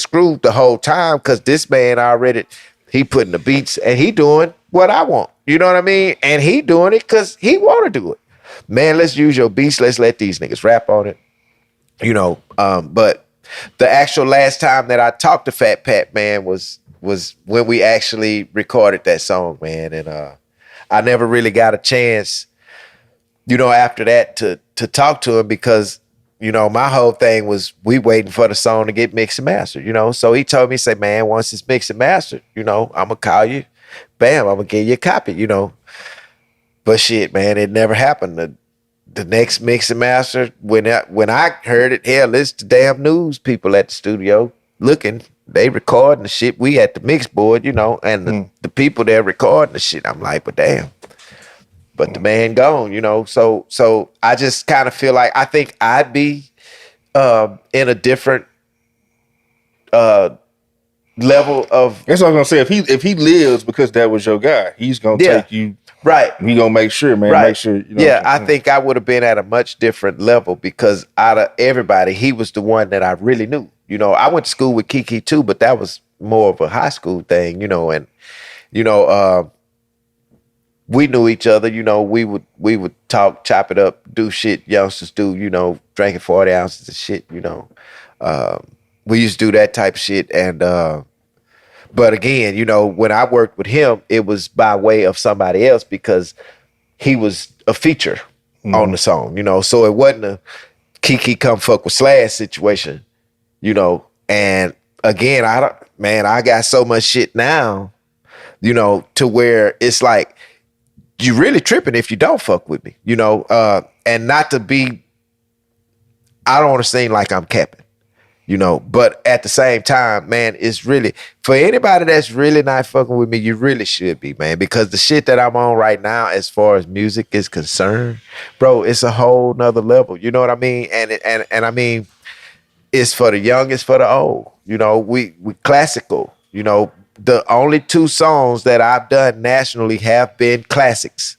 Screw the whole time because this man already, he putting the beats and he doing what I want. You know what I mean? And he doing it because he want to do it. Man, let's use your beats. Let's let these niggas rap on it. You know, but the actual last time that I talked to Fat Pat, man, was when we actually recorded that song, man. And I never really got a chance, you know, after that to talk to him because, you know, my whole thing was we waiting for the song to get mixed and mastered, you know. So he told me, say, man, once it's mixed and mastered, you know, I'm going to call you. Bam, I'm going to give you a copy, you know. But shit, man, it never happened. The next mix and master, when I heard it, hell, it's the damn news people at the studio looking, they recording the shit. We at the mix board, you know, and the people there recording the shit. I'm like, but damn, but the man gone, you know. So I just kind of feel like I think I'd be in a different level of. That's what I was gonna say. If he lives because that was your guy, he's gonna take you. Right. He gonna make sure, man. Right. Make sure. You know yeah, I think I would have been at a much different level because out of everybody, he was the one that I really knew. You know, I went to school with Kiki too, but that was more of a high school thing, you know, and you know, we knew each other, you know, we would talk, chop it up, do shit youngsters do, you know, drinking 40 ounces of shit, you know. We used to do that type of shit. And but again, you know, when I worked with him, it was by way of somebody else because he was a feature on the song, you know. So it wasn't a Kiki come fuck with Slash situation, you know. And again, I got so much shit now, you know, to where it's like you really tripping if you don't fuck with me, you know. And not to be, I don't want to seem like I'm capping. you know. But at the same time, man, it's really, for anybody that's really not fucking with me, you really should be, man, because the shit that I'm on right now, as far as music is concerned, bro, it's a whole nother level. You know what I mean? And I mean, it's for the young, it's for the old. You know, we classical. You know, the only 2 songs that I've done nationally have been classics,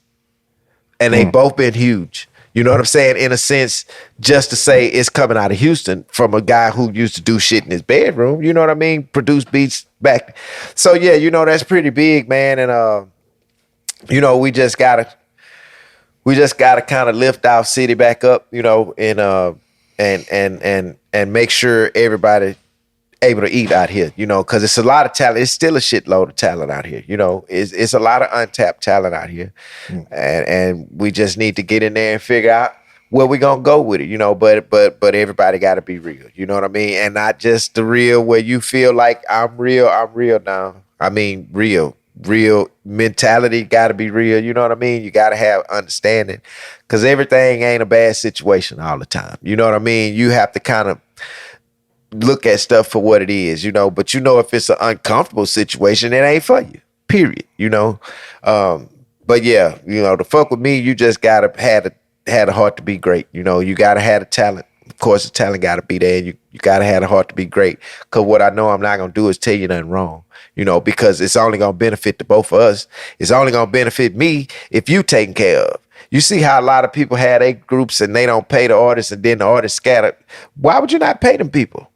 and they both been huge. You know what I'm saying? In a sense, just to say it's coming out of Houston from a guy who used to do shit in his bedroom. You know what I mean? Produce beats back. So yeah, you know, that's pretty big, man. And you know, we just gotta kind of lift our city back up, you know, and make sure everybody able to eat out here, you know, because it's a lot of talent. It's still a shitload of talent out here, you know. It's a lot of untapped talent out here, and we just need to get in there and figure out where we gonna go with it, you know. But everybody got to be real, you know what I mean, and not just the real where you feel like I'm real now. I mean, real mentality got to be real, you know what I mean. You got to have understanding, because everything ain't a bad situation all the time, you know what I mean. You have to kind of look at stuff for what it is, you know, but you know, if it's an uncomfortable situation, it ain't for you, period, you know. But yeah, you know, to fuck with me, you just gotta had a heart to be great, you know. You gotta have the talent. Of course, the talent gotta be there. You gotta have a heart to be great, because what I know I'm not gonna do is tell you nothing wrong, you know, because it's only gonna benefit the both of us. It's only gonna benefit me if you taken care of. You see how a lot of people have their groups and they don't pay the artists, and then the artists scatter. Why would you not pay them people?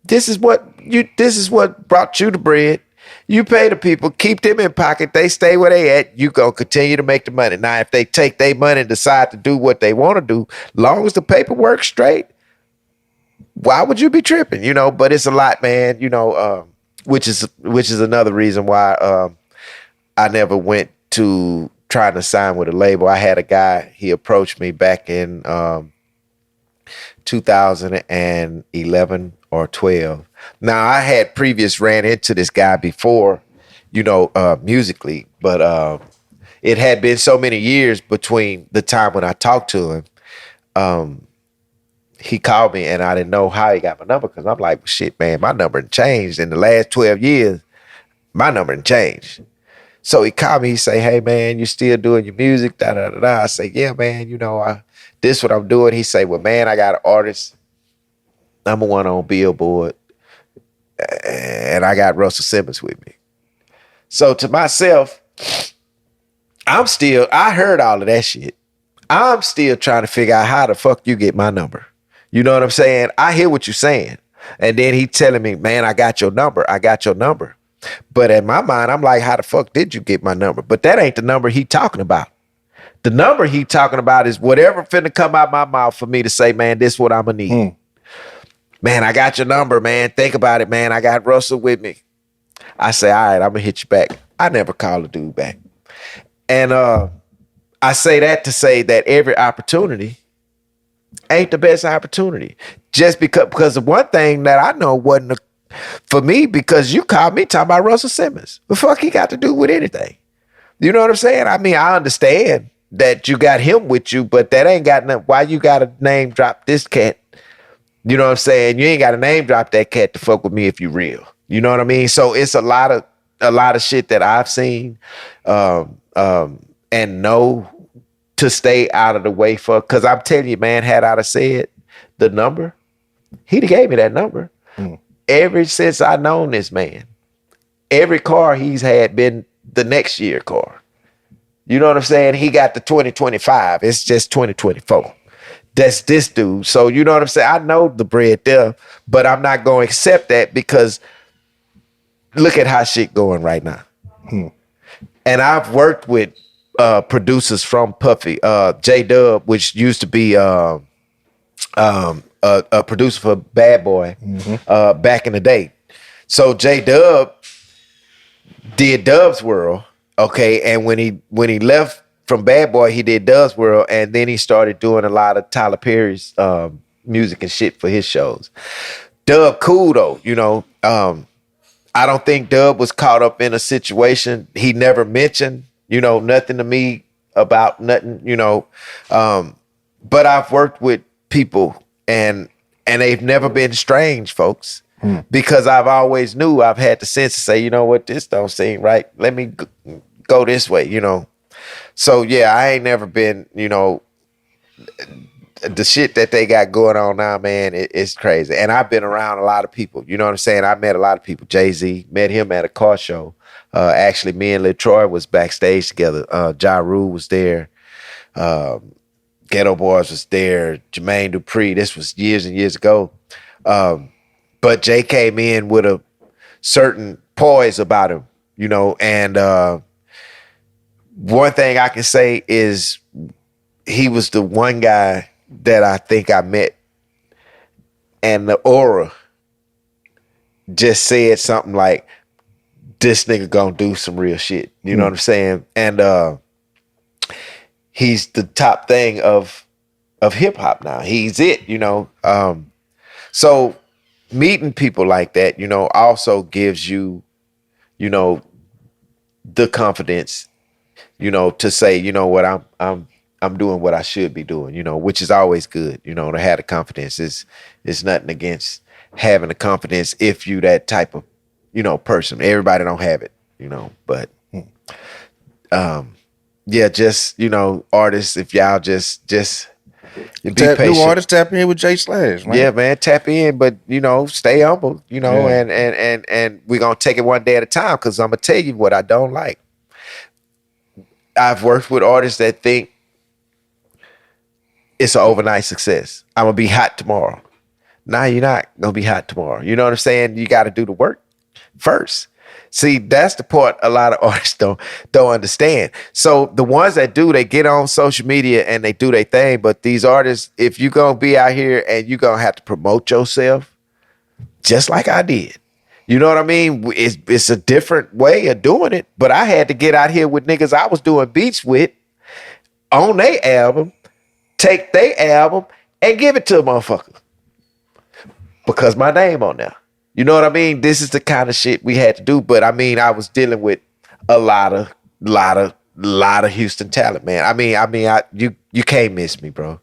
This is what brought you the bread. You pay the people, keep them in pocket. They stay where they at. You gonna continue to make the money. Now, if they take their money and decide to do what they want to do, long as the paperwork's straight, why would you be tripping? You know, but it's a lot, man. You know, which is another reason why I never went to trying to sign with a label. I had a guy. He approached me back in 2011 or 12. Now, I had previous ran into this guy before, you know, musically, but it had been so many years between the time when I talked to him. He called me and I didn't know how he got my number, because I'm like, shit, man, my number changed in the last 12 years. My number changed. So he called me, he say, hey, man, you still doing your music, da, da, da, da. I say, yeah, man, you know, this what I'm doing. He say, well, man, I got an artist, #1 on Billboard, and I got Russell Simmons with me. So to myself, I heard all of that shit. I'm still trying to figure out how the fuck you get my number. You know what I'm saying? I hear what you're saying. And then he telling me, man, I got your number. But in my mind, I'm like, how the fuck did you get my number? But that ain't the number he talking about. The number he talking about is whatever finna come out my mouth for me to say, man, this what I'm gonna need. Man, I got your number, man. Think about it, man. I got Russell with me. I say, all right, I'm gonna hit you back. I never call a dude back. And I say that to say that every opportunity ain't the best opportunity. Just because of one thing that I know wasn't for me, because you called me talking about Russell Simmons. The fuck he got to do with anything? You know what I'm saying? I mean, I understand that you got him with you, but that ain't got nothing. Why you got to name drop this cat? You know what I'm saying? You ain't got to name drop that cat to fuck with me if you real. You know what I mean? So it's a lot of shit that I've seen and know to stay out of the way for. Because I'm telling you, man, had I have said the number, he'd have gave me that number. Ever since I known this man, every car he's had been the next year car. You know what I'm saying? He got the 2025. It's just 2024. That's this dude. So you know what I'm saying? I know the bread there, but I'm not going to accept that, because look at how shit going right now. And I've worked with producers from Puffy, G.O.V, which used to be a producer for Bad Boy back in the day. So G.O.V did Dove's World, okay, and when he left from Bad Boy, he did Dove's World, and then he started doing a lot of Tyler Perry's music and shit for his shows. Dove cool though, you know. I don't think Dove was caught up in a situation. He never mentioned, you know, nothing to me about nothing, you know. But I've worked with people, and And they've never been strange, folks. Because I've always knew, I've had the sense to say, you know what, this don't seem right. Let me go this way, you know. So yeah, I ain't never been, you know, the shit that they got going on now, man, it's crazy. And I've been around a lot of people, you know what I'm saying? I met a lot of people. Jay-Z, met him at a car show. Actually, me and LaTroy was backstage together. Ja Rule was there. Ghetto Boys was there. Jermaine Dupri. This was years and years ago. But Jay came in with a certain poise about him, you know, and one thing I can say is he was the one guy that I think I met, and the aura just said something like, this nigga gonna do some real shit. You know what I'm saying? And he's the top thing of hip hop now. He's it, you know. So meeting people like that, you know, also gives you, you know, the confidence, you know, to say, you know what, I'm doing what I should be doing, you know, which is always good, you know, to have the confidence. It's nothing against having the confidence if you that type of, you know, person. Everybody don't have it, you know, but yeah, just, you know, artists, if y'all just be patient. New artists, tap in with Jay Slash, man. Yeah, man, tap in, but, you know, stay humble, you know, and we're going to take it one day at a time, because I'm going to tell you what I don't like. I've worked with artists that think it's an overnight success. I'm going to be hot tomorrow. Nah, you're not going to be hot tomorrow. You know what I'm saying? You got to do the work first. See, that's the part a lot of artists don't understand. So the ones that do, they get on social media and they do their thing. But these artists, if you're going to be out here and you're going to have to promote yourself, just like I did. You know what I mean? It's a different way of doing it. But I had to get out here with niggas I was doing beats with on their album, take their album and give it to a motherfucker. Because my name on there. You know what I mean? This is the kind of shit we had to do. But I mean, I was dealing with a lot of Houston talent, man. I mean, you can't miss me, bro.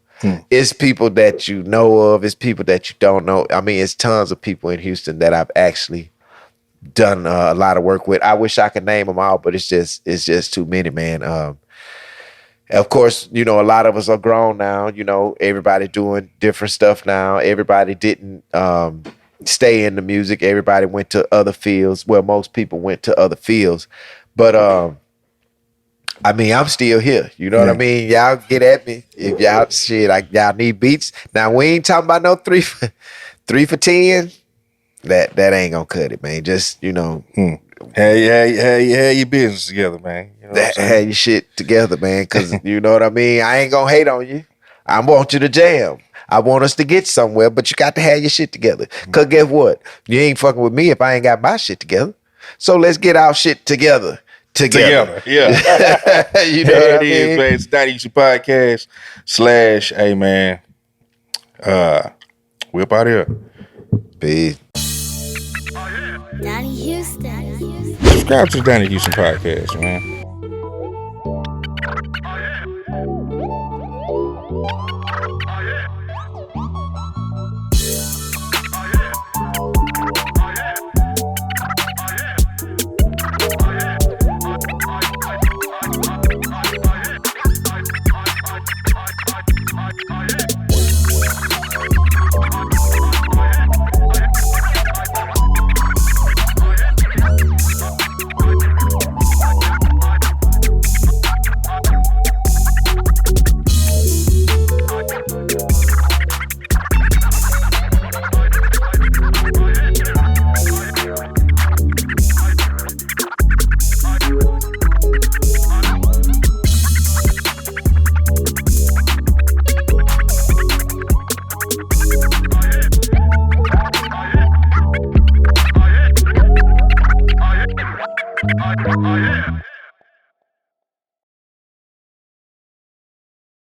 It's people that you know of. It's people that you don't know. I mean, it's tons of people in Houston that I've actually done a lot of work with. I wish I could name them all, but it's just too many, man. Of course, you know, a lot of us are grown now. You know, everybody doing different stuff now. Everybody didn't stay in the music. Everybody went to other fields. Well, most people went to other fields. But I mean, I'm still here. You know what I mean? Y'all get at me. If y'all y'all need beats. Now, we ain't talking about no 3 for 10. That ain't gonna cut it, man. Just, you know. Have your business together, man. You know have your shit together, man. Because you know what I mean? I ain't gonna hate on you. I want you to jam. I want us to get somewhere, but you got to have your shit together. Because guess what? You ain't fucking with me if I ain't got my shit together. So let's get our shit together. Yeah. You know what I mean? Man. It's Donnie Houston Podcast / hey, man. We up out here. Peace. Donnie Houston. Subscribe to the Donnie Houston Podcast, man. Oh yeah.